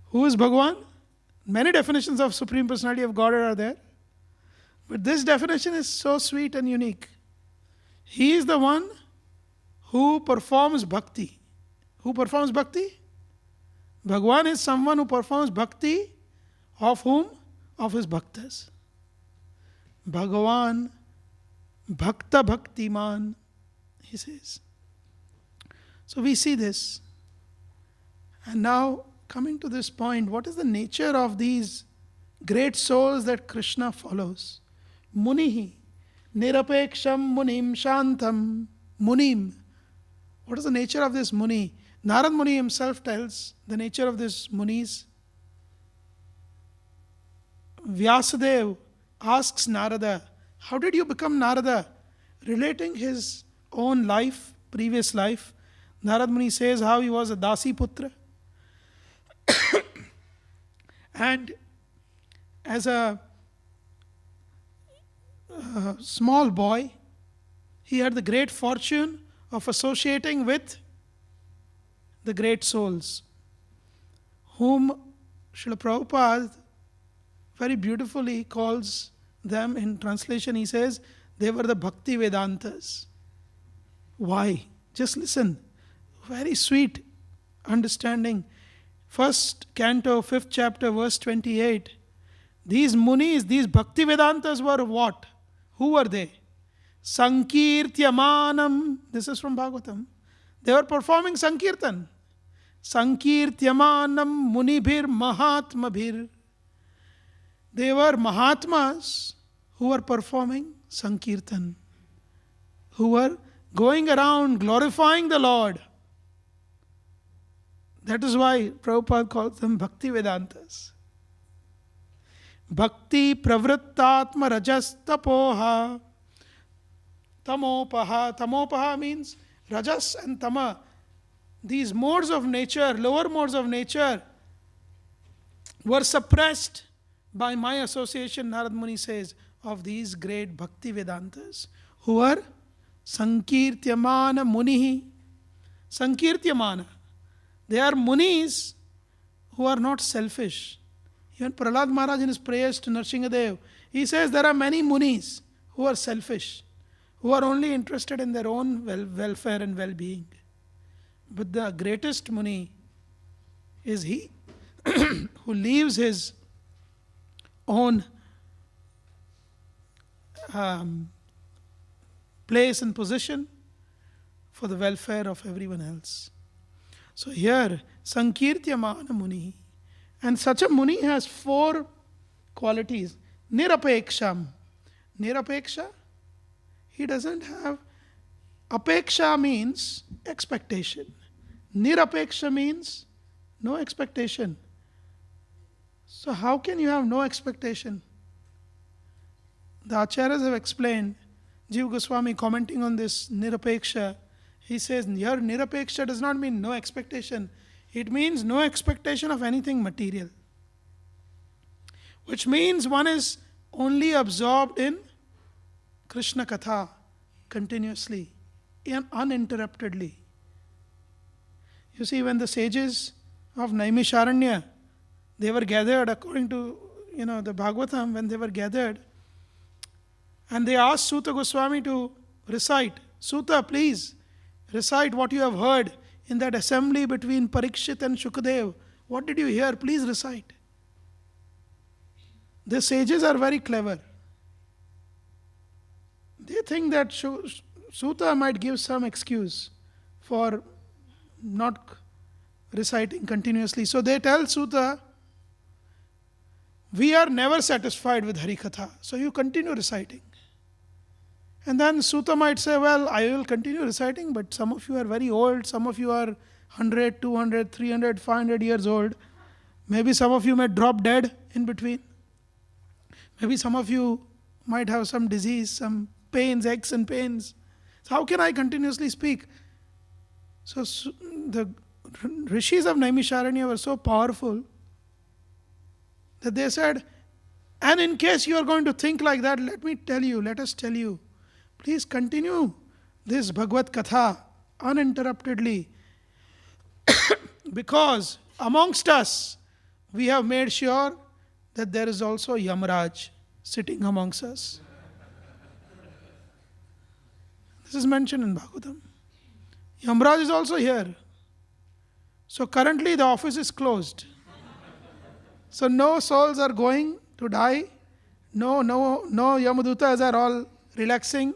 Who is Bhagwan? Many definitions of Supreme Personality of Godhead are there. But this definition is so sweet and unique. He is the one who performs bhakti. Who performs bhakti? Bhagwan is someone who performs bhakti of whom? Of his bhaktas. Bhagavan, Bhakta Bhaktiman, he says. So we see this. And now, coming to this point, what is the nature of these great souls that Krishna follows? Munihi, Nirapeksham Munim Shantam, Munim. What is the nature of this Muni? Narad Muni himself tells the nature of this Munis. Vyasadeva asks Narada, how did you become Narada? Relating his own life, previous life, Narad Muni says how he was a Dasi Putra. And as a small boy, he had the great fortune of associating with the great souls, whom Srila Prabhupada very beautifully calls them in translation. He says, They were the Bhaktivedantas. Why? Just listen. Very sweet understanding. First canto, 5th chapter, verse 28. These munis, these Bhaktivedantas were what? Who were they? Sankirtyamanam. This is from Bhagavatam. They were performing Sankirtan. Sankirtyamanam munibhir mahatmabhir. They were Mahatmas who were performing Sankirtan, who were going around glorifying the Lord. That is why Prabhupada calls them Bhaktivedantas. Bhakti pravrittatma rajas tapoha tamopaha. Tamopaha means rajas and tama. These modes of nature, lower modes of nature, were suppressed by my association, Narad Muni says, of these great Bhaktivedantas who were Sankirtyamana Munihi. Sankirtyamana. They are munis who are not selfish. Even Prahlad Maharaj in his prayers to Nrsingadev, he says there are many munis who are selfish, who are only interested in their own welfare and well-being. But the greatest muni is he who leaves his own place and position for the welfare of everyone else. So here, Sankirtyamana Muni. And such a Muni has 4 qualities. Nirapeksham. Nirapeksha, he doesn't have. Apeksha means expectation. Nirapeksha means no expectation. So how can you have no expectation? The Acharyas have explained, Jiva Goswami commenting on this Nirapeksha, he says, here Nirapeksha does not mean no expectation. It means no expectation of anything material. Which means one is only absorbed in Krishna Katha continuously, uninterruptedly. You see, when the sages of Naimisharanya, they were gathered according to the Bhagavatam, when they were gathered, and they asked Suta Goswami to recite. Suta, please recite what you have heard in that assembly between Parikshit and Shukadev. What did you hear? Please recite. The sages are very clever. They think that Suta might give some excuse for not reciting continuously. So they tell Suta, we are never satisfied with Harikatha, so you continue reciting. And then Suta might say, well, I will continue reciting, but some of you are very old, some of you are 100, 200, 300, 500 years old. Maybe some of you may drop dead in between. Maybe some of you might have some disease, some pains, aches and pains. So how can I continuously speak? So the rishis of Naimisharanya were so powerful that they said, and in case you are going to think like that, let us tell you, please continue this Bhagavad Katha uninterruptedly, because amongst us we have made sure that there is also Yamraj sitting amongst us. This is mentioned in Bhagavatam. Yamraj is also here. So currently the office is closed. So no souls are going to die. No Yamadutas are all relaxing.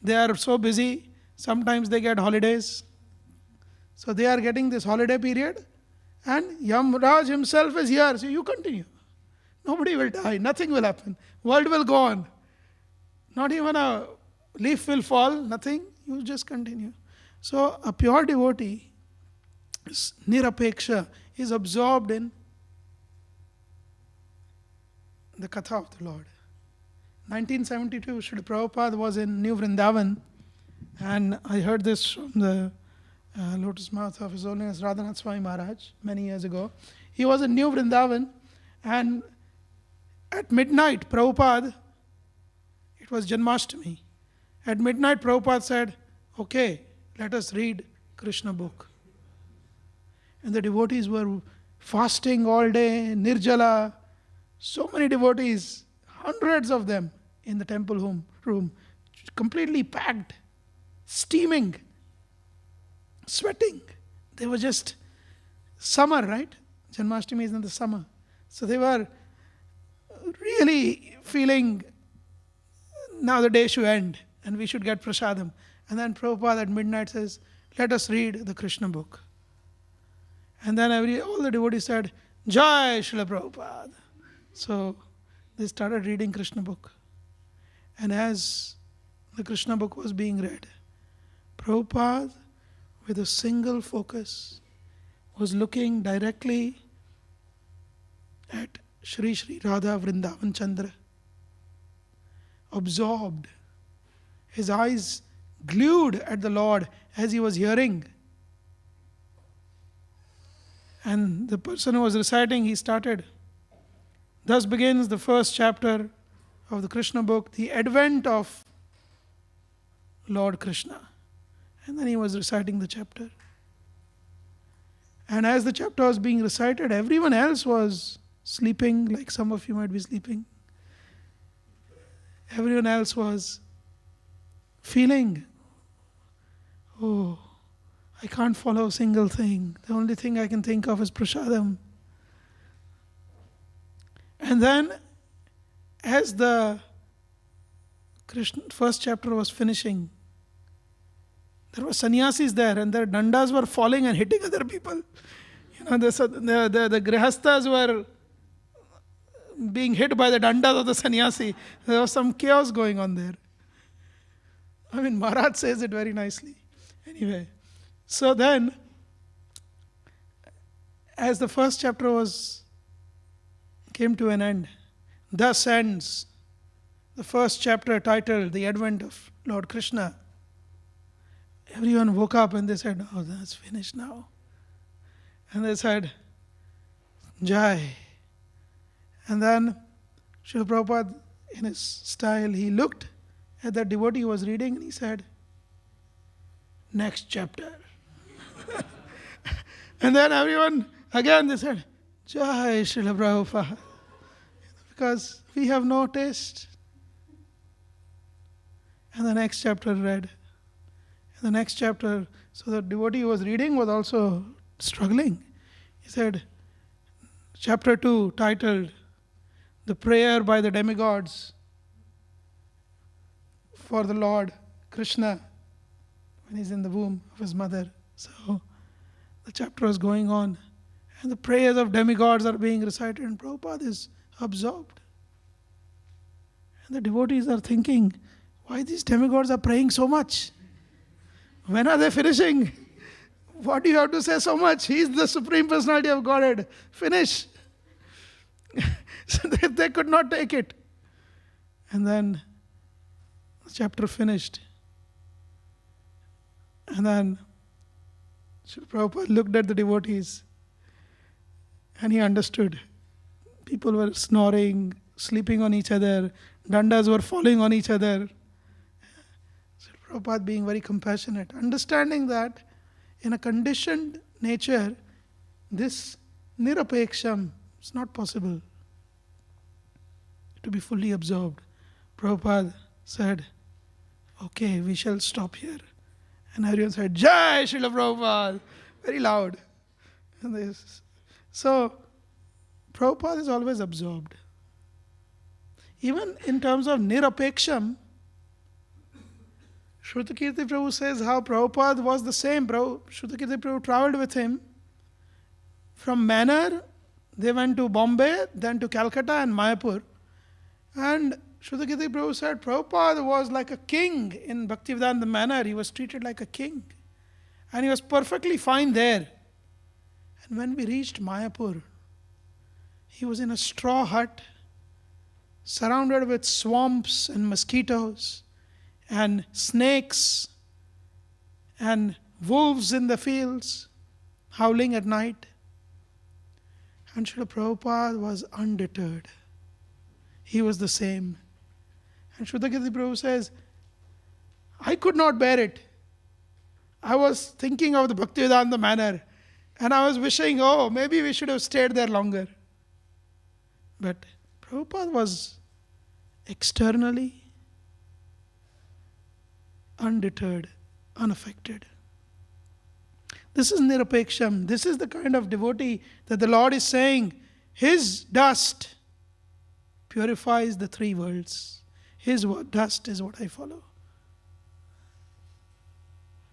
They are so busy. Sometimes they get holidays. So they are getting this holiday period. And Yamraj himself is here. So you continue. Nobody will die. Nothing will happen. World will go on. Not even a leaf will fall. Nothing. You just continue. So a pure devotee, Nirapeksha, is absorbed in the Katha of the Lord. 1972, Srila Prabhupada was in New Vrindavan, and I heard this from the lotus mouth of His Holiness Radhanath Swami Maharaj many years ago. He was in New Vrindavan, and at midnight, Prabhupada, it was Janmashtami, at midnight Prabhupada said, okay, let us read Krishna book. And the devotees were fasting all day, Nirjala, so many devotees, hundreds of them in the temple room, completely packed, steaming, sweating. They were just summer, right? Janmashtami is in the summer. So they were really feeling now the day should end and we should get prasadam. And then Prabhupada at midnight says, let us read the Krishna book. And then all the devotees said, Jai Srila Prabhupada. So they started reading Krishna book. And as the Krishna book was being read, Prabhupada, with a single focus, was looking directly at Shri Shri Radha Vrindavan Chandra, absorbed, his eyes glued at the Lord as he was hearing. And the person who was reciting, he started, thus begins the first chapter of the Krishna book, the advent of Lord Krishna. And then he was reciting the chapter. And as the chapter was being recited, everyone else was sleeping, like some of you might be sleeping. Everyone else was feeling, oh, I can't follow a single thing. The only thing I can think of is prasadam. And then, as the Krishna first chapter was finishing, there were sannyasis there and their dandas were falling and hitting other people. The grihasthas were being hit by the dandas of the sannyasi. There was some chaos going on there. I mean, Maharaj says it very nicely. Anyway, so then, as the first chapter came to an end, thus ends the first chapter titled The Advent of Lord Krishna. Everyone woke up and they said, oh, that's finished now. And they said, Jai. And then Srila Prabhupada, in his style, he looked at that devotee who was reading and he said, next chapter. And then everyone, again they said, Jai Srila Prabhupada. Because we have no taste. And the next chapter read. And the next chapter, so the devotee who was reading was also struggling. He said, chapter 2, titled, The Prayer by the Demigods for the Lord Krishna when he's in the womb of his mother. So the chapter was going on and the prayers of demigods are being recited and Prabhupada is absorbed. And the devotees are thinking, why these demigods are praying so much? When are they finishing? What do you have to say so much? He is the Supreme Personality of Godhead. Finish. So they could not take it. And then the chapter finished. And then Srila Prabhupada looked at the devotees and he understood. People were snoring, sleeping on each other, dandas were falling on each other. Srila Prabhupada being very compassionate, understanding that in a conditioned nature, this nirapeksham is not possible to be fully absorbed. Prabhupada said, okay, we shall stop here. And everyone said, Jai Srila Prabhupada, very loud. So, Prabhupada is always absorbed. Even in terms of nirapeksham, Shrutakirti Prabhu says how Prabhupada was the same. Shrutakirti Prabhu traveled with him. From Manor, they went to Bombay, then to Calcutta and Mayapur. And Shrutakirti Prabhu said Prabhupada was like a king in Bhaktivedanta Manor. He was treated like a king. And he was perfectly fine there. And when we reached Mayapur, he was in a straw hut, surrounded with swamps and mosquitoes, and snakes, and wolves in the fields, howling at night. And Srila Prabhupada was undeterred. He was the same. And Shrutakirti Prabhu says, I could not bear it. I was thinking of the Bhaktivedanta Manor, and I was wishing, oh, maybe we should have stayed there longer. But Prabhupada was externally undeterred, unaffected. This is nirapeksham. This is the kind of devotee that the Lord is saying, his dust purifies the three worlds. His dust is what I follow.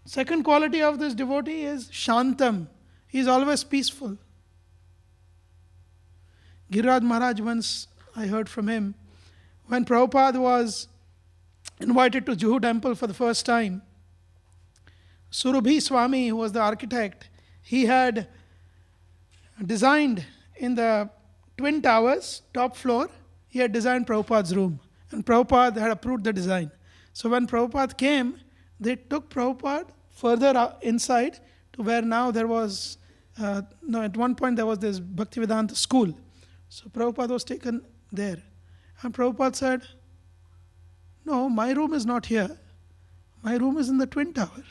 Second quality of this devotee is shantam. He is always peaceful. Giriraj Maharaj, once I heard from him, when Prabhupada was invited to Juhu temple for the first time, Surabhi Swami, who was the architect, he had designed in the Twin Towers, top floor, he had designed Prabhupada's room. And Prabhupada had approved the design. So when Prabhupada came, they took Prabhupada further inside to where now there was, at one point there was this Bhaktivedanta school. So Prabhupada was taken there. And Prabhupada said, no, my room is not here. My room is in the Twin Tower.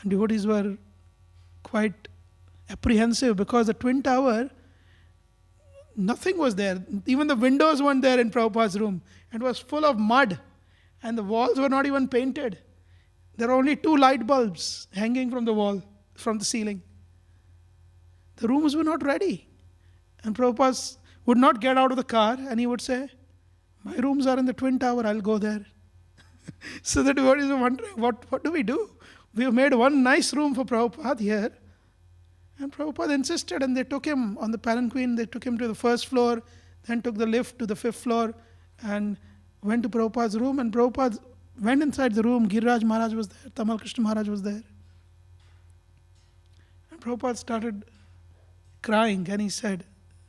And devotees were quite apprehensive because the Twin Tower, nothing was there. Even the windows weren't there in Prabhupada's room. It was full of mud and the walls were not even painted. There are only 2 light bulbs hanging from the wall, from the ceiling. The rooms were not ready. And Prabhupada would not get out of the car and he would say, my rooms are in the Twin Tower, I'll go there. So the devotees were wondering, what do we do? We have made one nice room for Prabhupada here. And Prabhupada insisted and they took him on the palanquin, they took him to the first floor, then took the lift to the 5th floor and went to Prabhupada's room. And Prabhupada went inside the room, Giriraj Maharaj was there, Tamal Krishna Maharaj was there. And Prabhupada started crying and he said,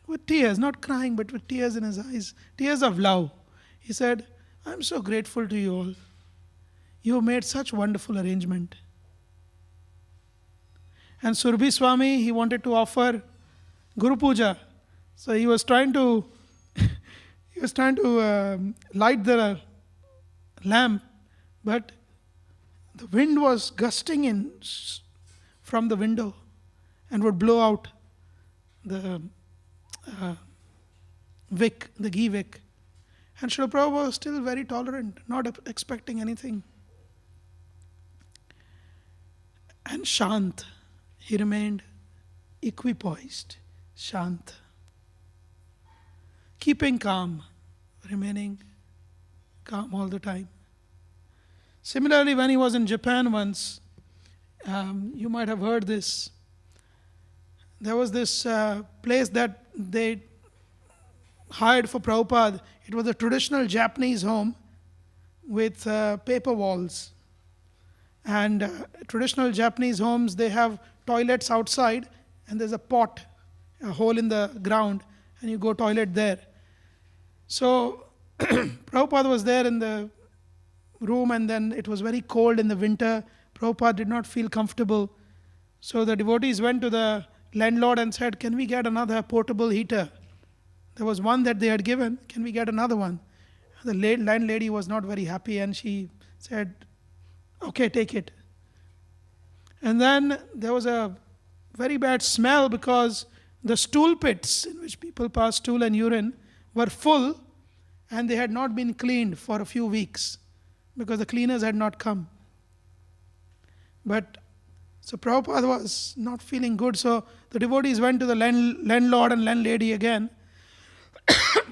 with tears, not crying but with tears in his eyes, tears of love. He said, I'm so grateful to you all. You have made such wonderful arrangement. And Surabhi Swami, he wanted to offer Guru Puja. So he was trying to light the lamp, but the wind was gusting in from the window and would blow out the wick, the ghee wick. And Srila Prabhupada was still very tolerant, not expecting anything. And Shant, he remained equipoised, Shant. Keeping calm, remaining calm all the time. Similarly, when he was in Japan once, you might have heard this. There was this place that they hired for Prabhupada. It was a traditional Japanese home with paper walls. And traditional Japanese homes, they have toilets outside and there's a pot, a hole in the ground, and you go toilet there. So Prabhupada was there in the room and then it was very cold in the winter. Prabhupada did not feel comfortable. So the devotees went to the landlord and said, can we get another portable heater? There was one that they had given. Can we get another one? The landlady was not very happy and she said, okay, take it. And then there was a very bad smell because the stool pits in which people pass stool and urine were full and they had not been cleaned for a few weeks because the cleaners had not come. But so Prabhupada was not feeling good, so the devotees went to the landlord and landlady again.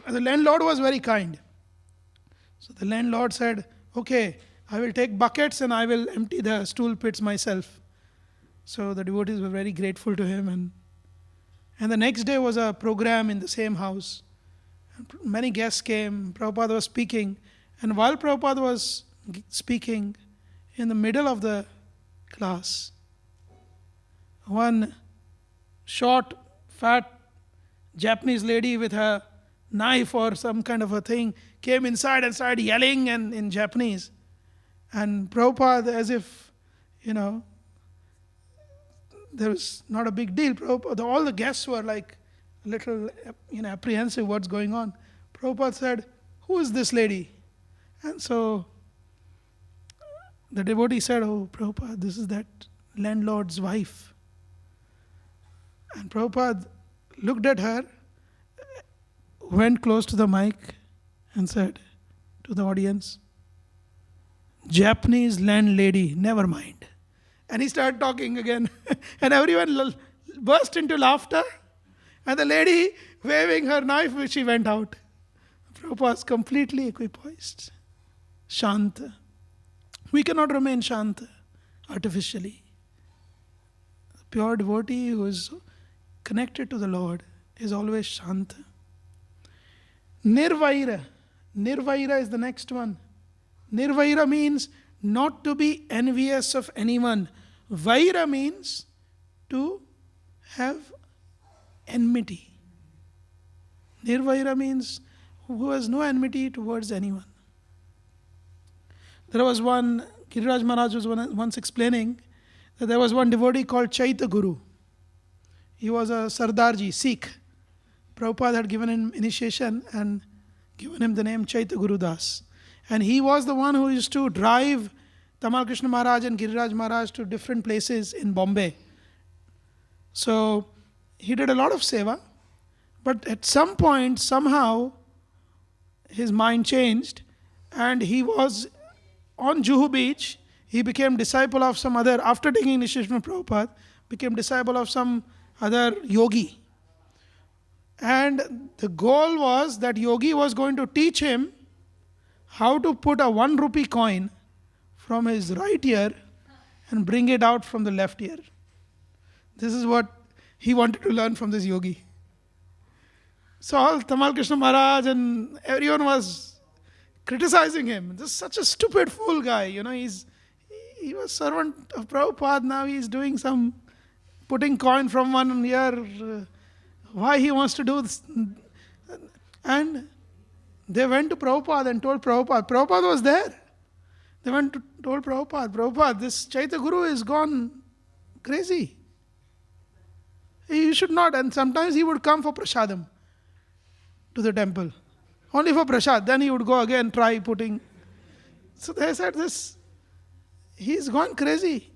The landlord was very kind. So the landlord said, okay, I will take buckets and I will empty the stool pits myself. So the devotees were very grateful to him. And the next day was a program in the same house. And many guests came. Prabhupada was speaking. And while Prabhupada was speaking, in the middle of the class, one short, fat Japanese lady with a knife or some kind of a thing came inside and started yelling and in Japanese. And Prabhupada, as if, there was not a big deal. Prabhupada, all the guests were like a little apprehensive what's going on. Prabhupada said, who is this lady? And so the devotee said, oh Prabhupada, this is that landlord's wife. And Prabhupada looked at her, went close to the mic and said to the audience, Japanese landlady, never mind. And he started talking again. And everyone burst into laughter. And the lady waving her knife, she went out. Prabhupada was completely equipoised. Shanta. We cannot remain Shanta artificially. The pure devotee who is connected to the Lord is always Shanta. Nirvaira. Nirvaira is the next one. Nirvaira means not to be envious of anyone. Vaira means to have enmity. Nirvaira means who has no enmity towards anyone. There was one, Giriraj Maharaj was once explaining that there was one devotee called Chaitya Guru. He was a Sardarji, Sikh. Prabhupada had given him initiation and given him the name Chaitya Guru Das. And he was the one who used to drive Tamal Krishna Maharaj and Giriraj Maharaj to different places in Bombay. So he did a lot of seva, but at some point, somehow, his mind changed and he was on Juhu beach. He became disciple of some other, after taking initiation from Prabhupada, became disciple of some other yogi. And the goal was that yogi was going to teach him how to put a 1 rupee coin from his right ear and bring it out from the left ear. This is what he wanted to learn from this yogi. So all Tamal Krishna Maharaj and everyone was criticizing him. This is such a stupid fool guy. He was servant of Prabhupada. Now he's doing some putting coin from one ear. Why he wants to do this? And they went to Prabhupada and told Prabhupada. Prabhupada was there. They went to told Prabhupada, this Chaitya Guru is gone crazy. He should not. And sometimes he would come for prasadam to the temple. Only for prasad. Then he would go again, try putting. So they said he's gone crazy.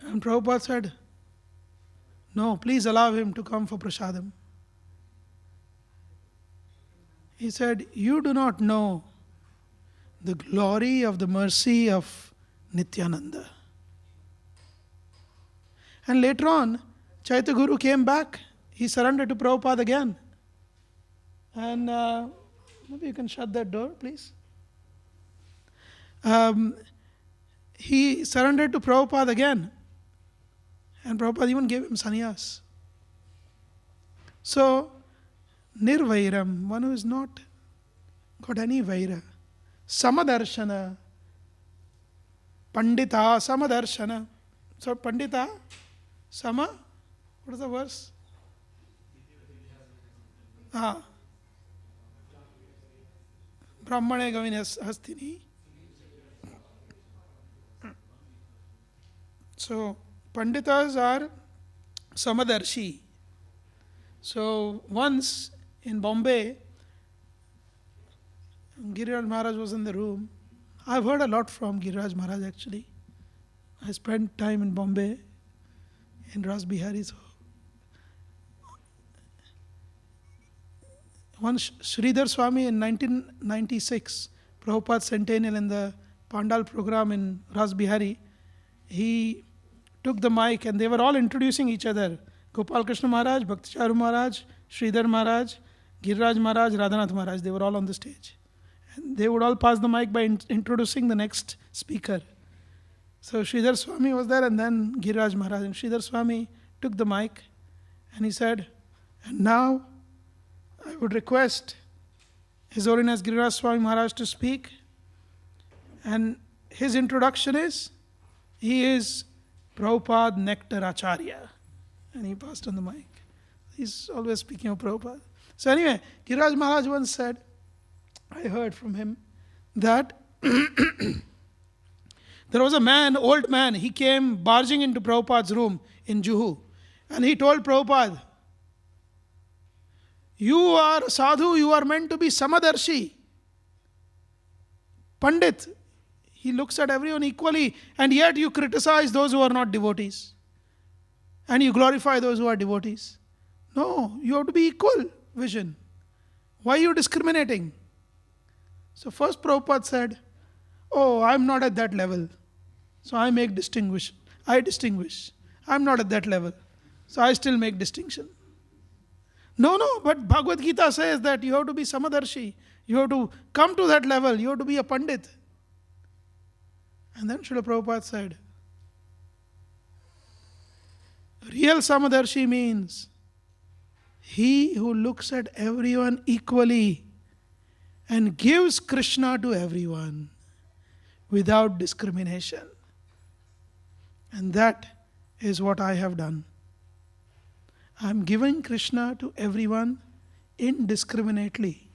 And Prabhupada said, no, please allow him to come for prasadam. He said, you do not know the glory of the mercy of Nityananda. And later on, Chaitya Guru came back. He surrendered to Prabhupada again. And maybe you can shut that door, please. He surrendered to Prabhupada again. And Prabhupada even gave him sannyas. So, nirvairam, one who is not got any vaira. Samadarshana. Pandita, samadarshana. So, Pandita, sama, what is the verse? Brahmane Gavini Hastini. So, Panditas are Samadarshi. So, once in Bombay, Giriraj Maharaj was in the room. I've heard a lot from Giriraj Maharaj actually. I spent time in Bombay, in Ras Bihari. So once Sridhar Swami in 1996, Prabhupada's centennial in the Pandal program in Ras Bihari, he took the mic and they were all introducing each other. Gopal Krishna Maharaj, Bhakticharu Maharaj, Sridhar Maharaj, Giriraj Maharaj, Radhanath Maharaj, they were all on the stage. And they would all pass the mic by introducing the next speaker. So Sridhar Swami was there and then Giriraj Maharaj. And Sridhar Swami took the mic and he said, and now I would request His Holiness Giriraj Swami Maharaj to speak. And his introduction is, he is Prabhupada Nectar Acharya. And he passed on the mic. He's always speaking of Prabhupada. So anyway, Giriraj Maharaj once said, I heard from him that there was a man, old man, he came barging into Prabhupada's room in Juhu. And he told Prabhupada, you are a sadhu, you are meant to be Samadarshi. Pandit, he looks at everyone equally, and yet you criticize those who are not devotees. And you glorify those who are devotees. No, you have to be equal vision. Why are you discriminating? So first Prabhupada said, oh, I'm not at that level. So I distinguish. I'm not at that level. So I still make distinction. No, but Bhagavad Gita says that you have to be Samadarshi. You have to come to that level. You have to be a Pandit. And then Srila Prabhupada said, real Samadarshi means he who looks at everyone equally and gives Krishna to everyone without discrimination. And that is what I have done. I am giving Krishna to everyone indiscriminately.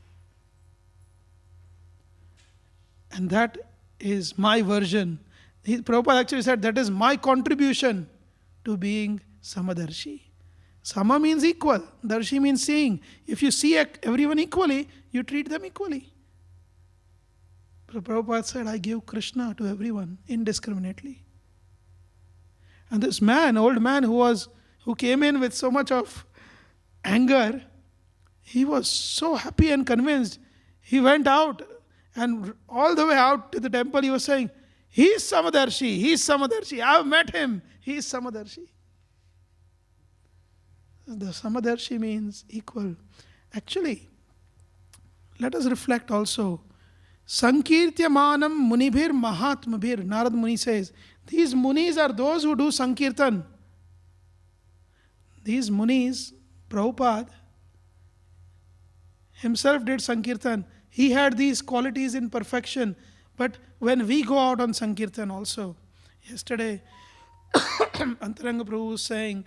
And that is my version. Prabhupada actually said that is my contribution to being Samadarshi. Sama means equal. Darshi means seeing. If you see everyone equally, you treat them equally. Prabhupada said, I give Krishna to everyone indiscriminately. And this man, old man who came in with so much of anger, he was so happy and convinced. He went out, and all the way out to the temple he was saying, he's Samadarshi, I've met him, he's Samadarshi. The Samadarshi means equal. Actually, let us reflect also. Sankirtyamanam munibhir mahatmabhir. Narad Muni says, these munis are those who do Sankirtan. These munis, Prabhupada himself did Sankirtan. He had these qualities in perfection. But when we go out on Sankirtan also, yesterday Antaranga Prabhu was saying,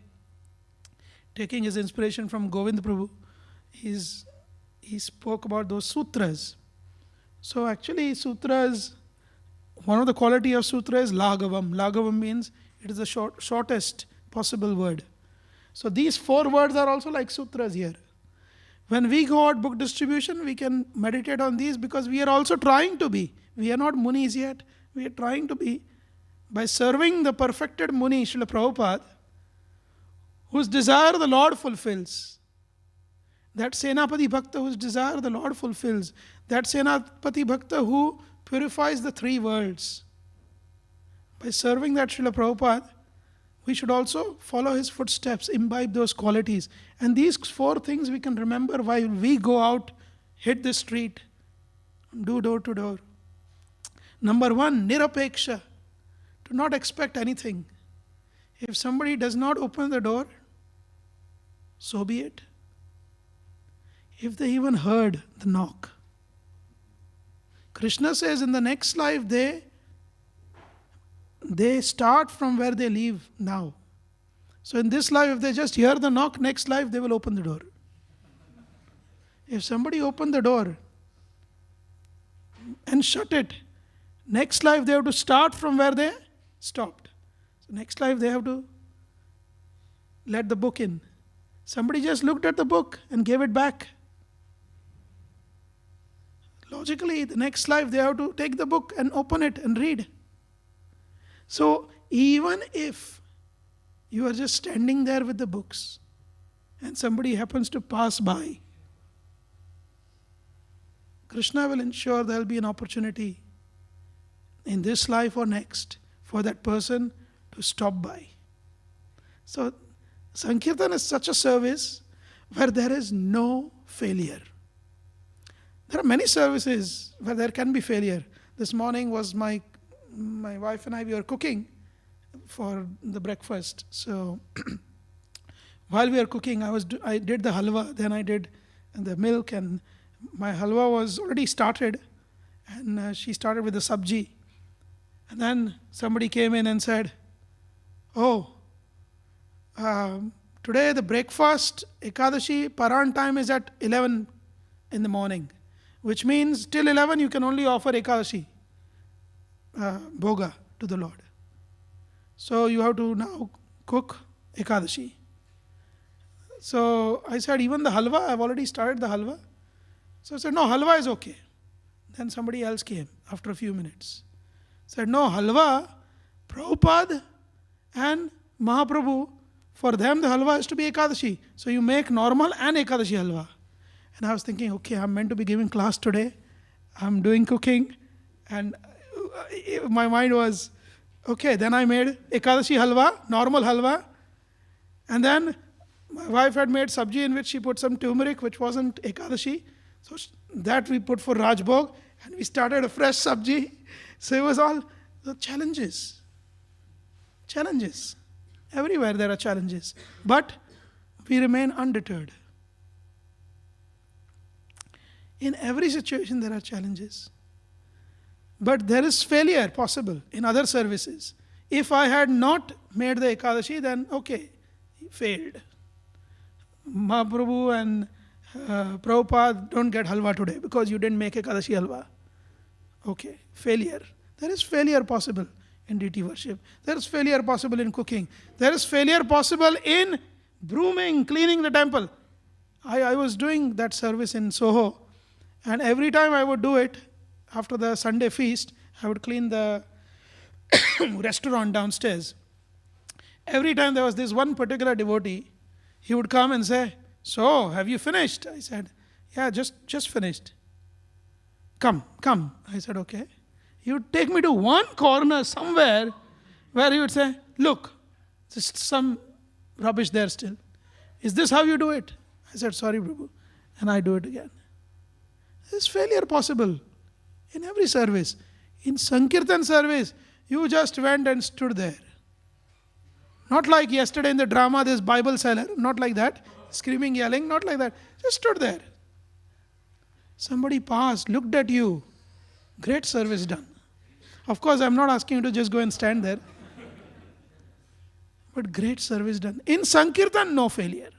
taking his inspiration from Govind Prabhu, he spoke about those sutras. So actually sutras, one of the quality of sutra is lagavam. Lagavam means it is the shortest possible word. So these 4 words are also like sutras here. When we go out book distribution, we can meditate on these because we are also trying to be. We are not munis yet. We are trying to be. By serving the perfected Muni, Srila Prabhupada, whose desire the Lord fulfills. That Senapati Bhakta whose desire the Lord fulfills. That Senapati Bhakta who purifies the 3 worlds. By serving that Srila Prabhupada, we should also follow his footsteps, imbibe those qualities. And these 4 things we can remember while we go out, hit the street, do door to door. Number 1, nirapeksha. Do not expect anything. If somebody does not open the door, so be it. If they even heard the knock. Krishna says in the next life they start from where they leave now. So in this life, if they just hear the knock, next life they will open the door. If somebody opened the door and shut it, next life they have to start from where they stopped. So next life they have to let the book in. Somebody just looked at the book and gave it back. Logically, the next life they have to take the book and open it and read. So even if you are just standing there with the books and somebody happens to pass by, Krishna will ensure there will be an opportunity in this life or next for that person to stop by. So Sankirtan is such a service where there is no failure. There are many services where there can be failure. This morning was my wife and I, we were cooking for the breakfast. So while we were cooking, I did the halwa, then I did the milk, and my halwa was already started, and she started with the sabji. And then somebody came in and said, today the breakfast, Ekadashi, Paran time is at 11 in the morning, which means till 11 you can only offer Ekadashi, Bhoga to the Lord. So you have to now cook Ekadashi. So I said, even the halwa, I've already started the halwa. So I said, no, halwa is okay. Then somebody else came after a few minutes. Said, no, halwa, Prabhupada and Mahaprabhu, for them the halwa has to be Ekadashi. So you make normal and Ekadashi halwa. And I was thinking, okay, I'm meant to be giving class today. I'm doing cooking, and my mind was, okay, then I made Ekadashi halwa, normal halwa, and then my wife had made sabji in which she put some turmeric, which wasn't Ekadashi. So that we put for Rajbhog, and we started a fresh sabji. So it was all the challenges. Challenges. Everywhere there are challenges. But we remain undeterred. In every situation there are challenges. But there is failure possible in other services. If I had not made the Ekadashi, then okay, failed. Mahaprabhu and Prabhupada don't get halwa today because you didn't make Ekadashi halwa. Okay, failure. There is failure possible in deity worship. There is failure possible in cooking. There is failure possible in brooming, cleaning the temple. I was doing that service in Soho, and every time I would do it, after the Sunday feast, I would clean the restaurant downstairs. Every time there was this one particular devotee, he would come and say, "So, have you finished?" I said, "Yeah, just finished." Come. I said, "Okay." He would take me to one corner somewhere where he would say, "Look, there's some rubbish there still. Is this how you do it?" I said, "Sorry, Prabhu." And I do it again. There's failure possible in every service. In Sankirtan service, you just went and stood there. Not like yesterday in the drama, this Bible seller, not like that, screaming, yelling, not like that. Just stood there. Somebody passed, looked at you. Great service done. Of course, I'm not asking you to just go and stand there. But great service done. In Sankirtan, no failure.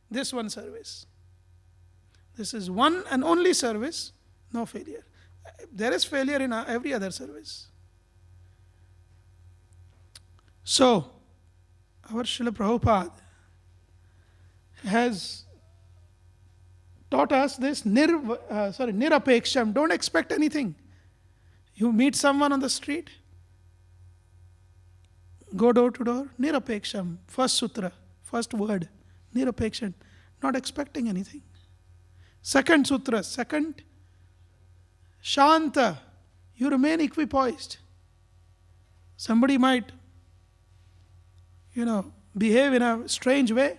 This one service. This is one and only service, no failure. There is failure in every other service. So, our Srila Prabhupada has taught us this nirapeksham. Don't expect anything. You meet someone on the street, go door to door, nirapeksham. First sutra, first word, nirapeksham. Not expecting anything. Second sutra, second, shanta. You remain equipoised. Somebody might, behave in a strange way.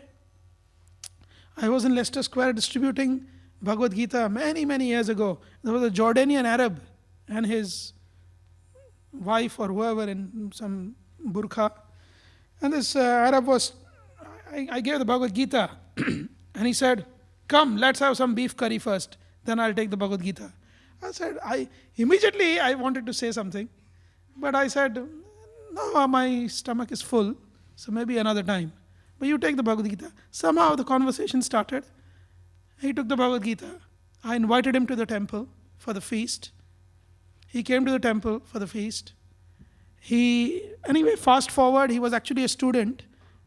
I was in Leicester Square distributing Bhagavad Gita many, many years ago. There was a Jordanian Arab and his wife or whoever in some burqa. And this Arab I gave the Bhagavad Gita and he said, "Come, let's have some beef curry first, then I'll take the Bhagavad Gita." I said, immediately I wanted to say something, but I said, "No, my stomach is full, so maybe another time. But you take the Bhagavad Gita." Somehow the conversation started. He took the Bhagavad Gita. I invited him to the for the feast. He came to the temple for the feast. Anyway, fast forward, he was actually a student,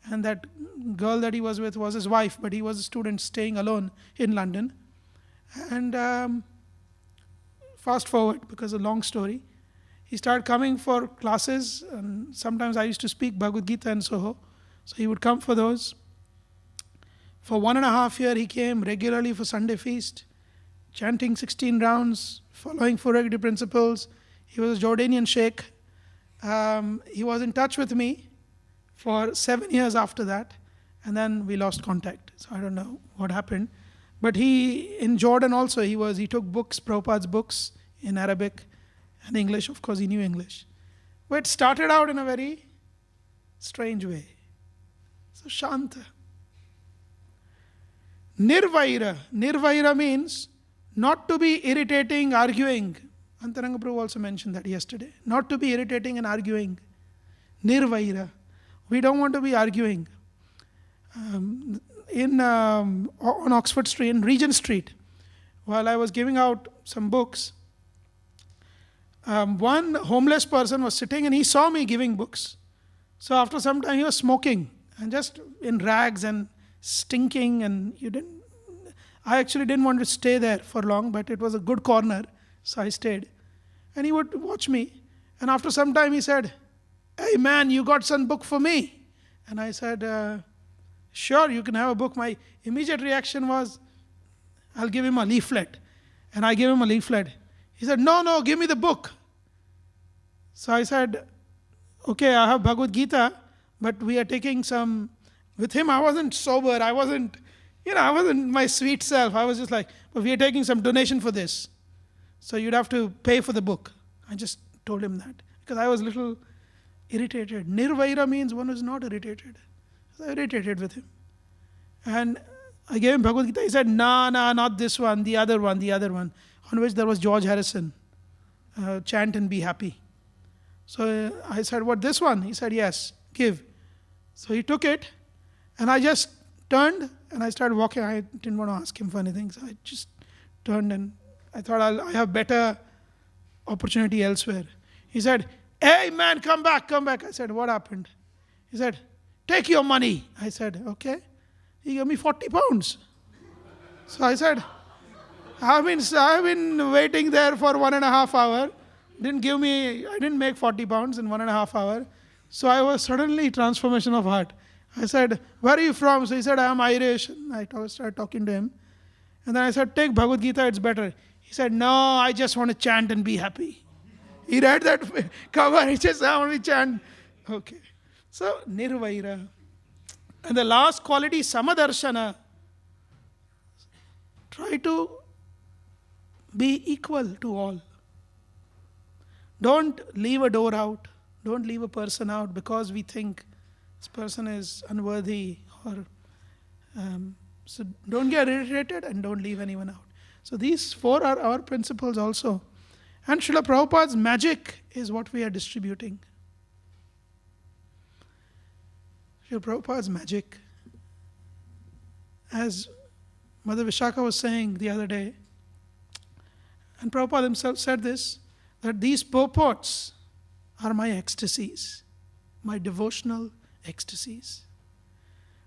and that girl that he was with was his wife, but he was a student staying alone in London. And fast forward, because a long story, he started coming for classes, and sometimes I used to speak Bhagavad Gita in Soho, so he would come for those. For 1.5 years, he came regularly for Sunday feast, chanting 16 rounds, following 4 Agri principles. He was a Jordanian sheikh. He was in touch with me for 7 years after that, and then we lost contact. So I don't know what happened. But in Jordan also, he took books, Prabhupada's books in Arabic and English. Of course, he knew English. But it started out in a very strange way. So Shanta. Nirvaira. Nirvaira means not to be irritating, arguing. Antaranga Prabhu also mentioned that yesterday. Not to be irritating and arguing. Nirvaira. We don't want to be arguing. On Oxford Street, in Regent Street, while I was giving out some books, one homeless person was sitting and he saw me giving books. So after some time he was smoking and just in rags and stinking, and I actually didn't want to stay there for long, but it was a good corner, so I stayed. And he would watch me, and after some time he said, "Hey man, you got some book for me?" And I said, "Sure, you can have a book." My immediate reaction was, I'll give him a leaflet. And I gave him a leaflet. He said, no, give me the book. So I said, okay, I have Bhagavad Gita, but we are taking some. With him, I wasn't sober. I wasn't my sweet self. I was just like, but we are taking some donation for this. So you'd have to pay for the book. I just told him that because I was a little irritated. Nirvaira means one who is not irritated. So I was irritated with him. And I gave him Bhagavad Gita. He said, nah, not this one, the other one. On which there was George Harrison. Chant and be happy. So I said, what, this one? He said, yes, give. So he took it. And I just turned and I started walking. I didn't want to ask him for anything. So I just turned and I thought I have better opportunity elsewhere. He said, hey man, come back. I said, what happened? He said, take your money. I said, okay. He gave me 40 pounds. So I said, I've been waiting there for 1.5 hours. I didn't make 40 pounds in 1.5 hours. So I was suddenly transformation of heart. I said, where are you from? So he said, I am Irish. And I started talking to him. And then I said, take Bhagavad Gita, it's better. He said, no, I just want to chant and be happy. He read that cover, he just, I want to chant. Okay. So, Nirvaira. And the last quality, Samadarshana. Try to be equal to all. Don't leave a door out. Don't leave a person out because we think this person is unworthy or so don't get irritated and don't leave anyone out. So these 4 are our principles also. And Srila Prabhupada's magic is what we are distributing. Srila Prabhupada's magic. As Mother Vishaka was saying the other day, and Prabhupada himself said this, that these purports are my ecstasies, my devotional ecstasies.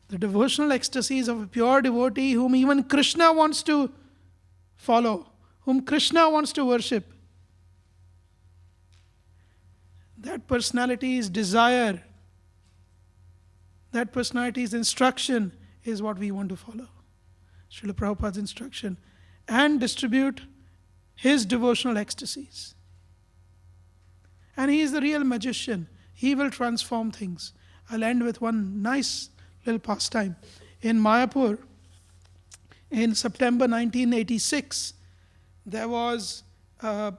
The devotional ecstasies of a pure devotee whom even Krishna wants to follow, whom Krishna wants to worship. That personality's desire, that personality's instruction is what we want to follow. Srila Prabhupada's instruction. And distribute his devotional ecstasies. And he is the real magician. He will transform things. I'll end with one nice little pastime. In Mayapur, in September 1986, there was a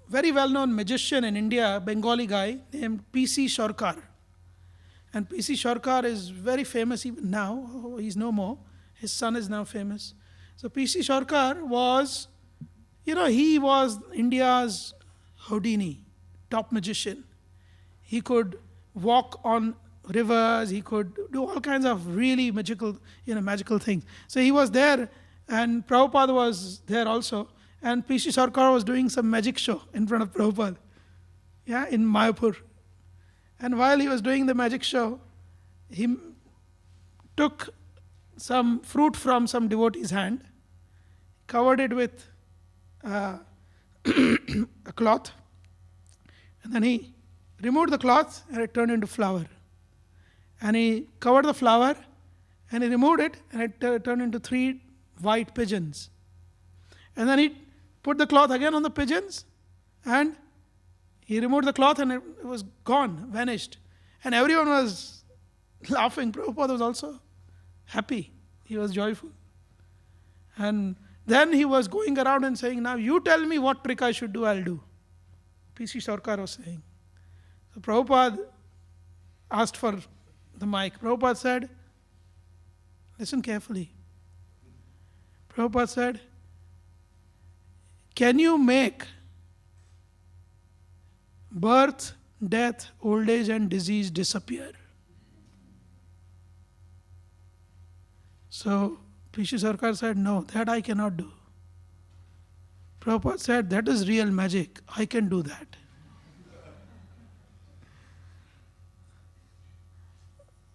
very well-known magician in India, a Bengali guy named P.C. Sarkar. And P.C. Sarkar is very famous even now. He's no more. His son is now famous. So P.C. Sarkar was, he was India's Houdini, top magician. He could walk on rivers, he could do all kinds of really magical things. So he was there, and Prabhupada was there also. And P.C. Sarkar was doing some magic show in front of Prabhupada, in Mayapur. And while he was doing the magic show, he took some fruit from some devotee's hand, covered it with a cloth, and then he removed the cloth and it turned into flour. And he covered the flower and he removed it and it turned into 3 white pigeons. And then he put the cloth again on the pigeons and he removed the cloth and it was gone, vanished. And everyone was laughing. Prabhupada was also happy. He was joyful. And then he was going around and saying, now you tell me what trick I should do, I'll do. P.C. Sarkar was saying. So Prabhupada asked for the mic. Prabhupada said, listen carefully. Prabhupada said, can you make birth, death, old age and disease disappear? So P.C. Sarkar said, no, that I cannot do. Prabhupada said, that is real magic. I can do that.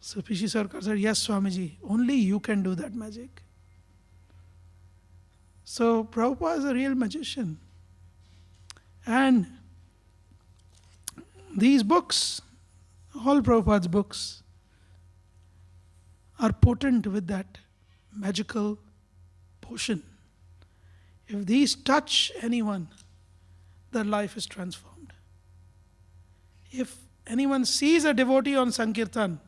So P.C. Sarkar said, yes, Swamiji, only you can do that magic. So Prabhupada is a real magician. And these books, all Prabhupada's books, are potent with that magical potion. If these touch anyone, their life is transformed. If anyone sees a devotee on Sankirtan,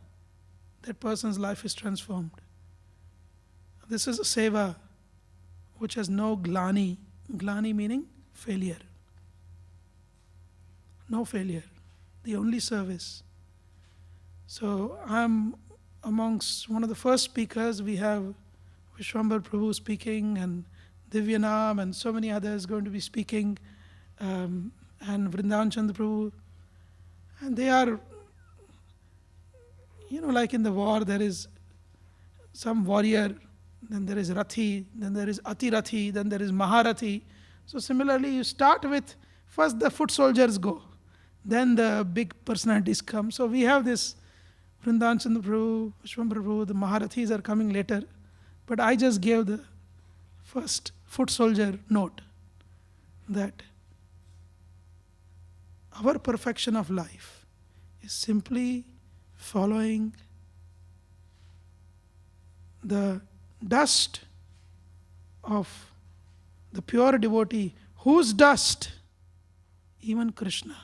that person's life is transformed. This is a seva which has no glani. Glani meaning failure. No failure. The only service. So I'm amongst one of the first speakers. We have Vishwambar Prabhu speaking, and Divyanam and so many others going to be speaking, and Vrindavan Chandra Prabhu. And they are, like in the war, there is some warrior, then there is Rathi, then there is Atirathi, then there is Maharathi. So similarly, you start with, first the foot soldiers go, then the big personalities come. So we have this Vrindavan Chandra Prabhu, Vishwambar Prabhu, the Maharathis are coming later. But I just gave the first foot soldier note that our perfection of life is simply following the dust of the pure devotee, whose dust even Krishna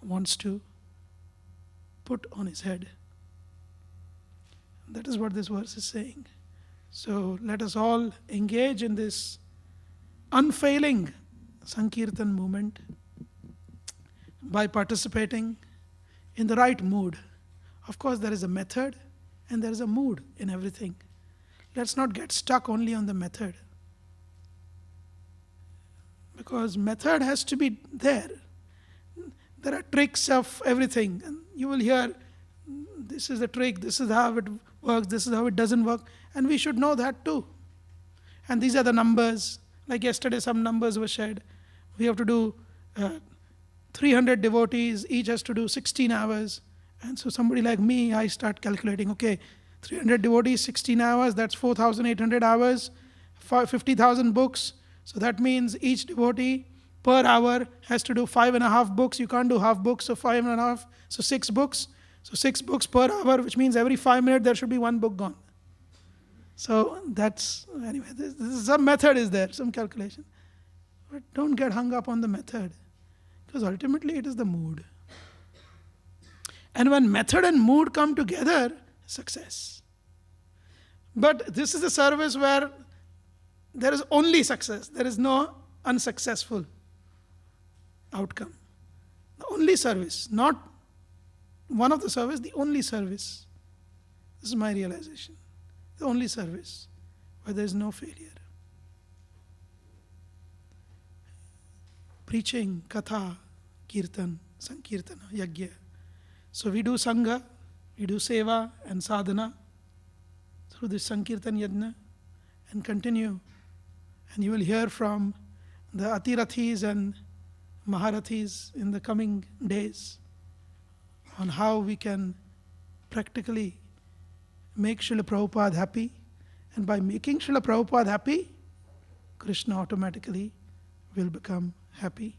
wants to put on his head. That is what this verse is saying. So let us all engage in this unfailing Sankirtan movement by participating in the right mood. Of course, there is a method and there is a mood in everything. Let's not get stuck only on the method, because method has to be there. There are tricks of everything, and you will hear, this is the trick, this is how it works, this is how it doesn't work, and we should know that too. And these are the numbers. Like yesterday, some numbers were shared. We have to do 300 devotees, each has to do 16 hours. And so somebody like me, I start calculating, okay, 300 devotees, 16 hours, that's 4,800 hours, 50,000 books. So that means each devotee per hour has to do 5.5 books. You can't do half books, so 5.5, so 6 books. So 6 books per hour, which means every 5 minutes there should be 1 book gone. So that's, anyway, some method is there, some calculation. But don't get hung up on the method, because ultimately it is the mood. And when method and mood come together, success. But this is a service where there is only success. There is no unsuccessful outcome. The only service, not one of the service, the only service. This is my realization. The only service where there is no failure. Preaching, katha, kirtan, sankirtana, yajna. So we do sangha, we do seva and sadhana through this sankirtan yajna, and continue. And you will hear from the Atirathis and Maharathis in the coming days on how we can practically make Srila Prabhupada happy. And by making Srila Prabhupada happy, Krishna automatically will become happy.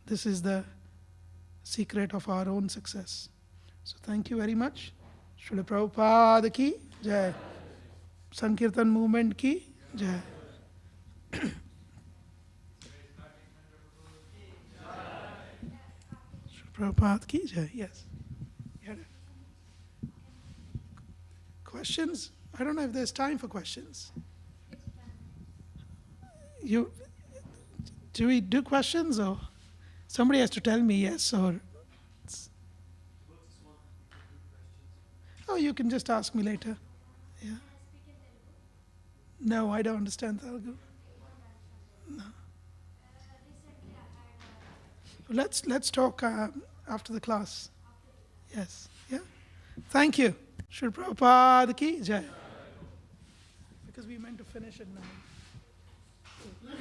This is the secret of our own success. So thank you very much. Srila Prabhupada ki jai. Sankirtan movement ki jai. Srila Prabhupada ki jai. Yes. Questions? I don't know if there's time for questions. Do we do questions, or somebody has to tell me yes or? Oh, you can just ask me later. Yeah. No, I don't understand Telugu. No. Let's talk after the class. Yes. Yeah. Thank you. Srila Prabhupada ki jai. Because we meant to finish at 9.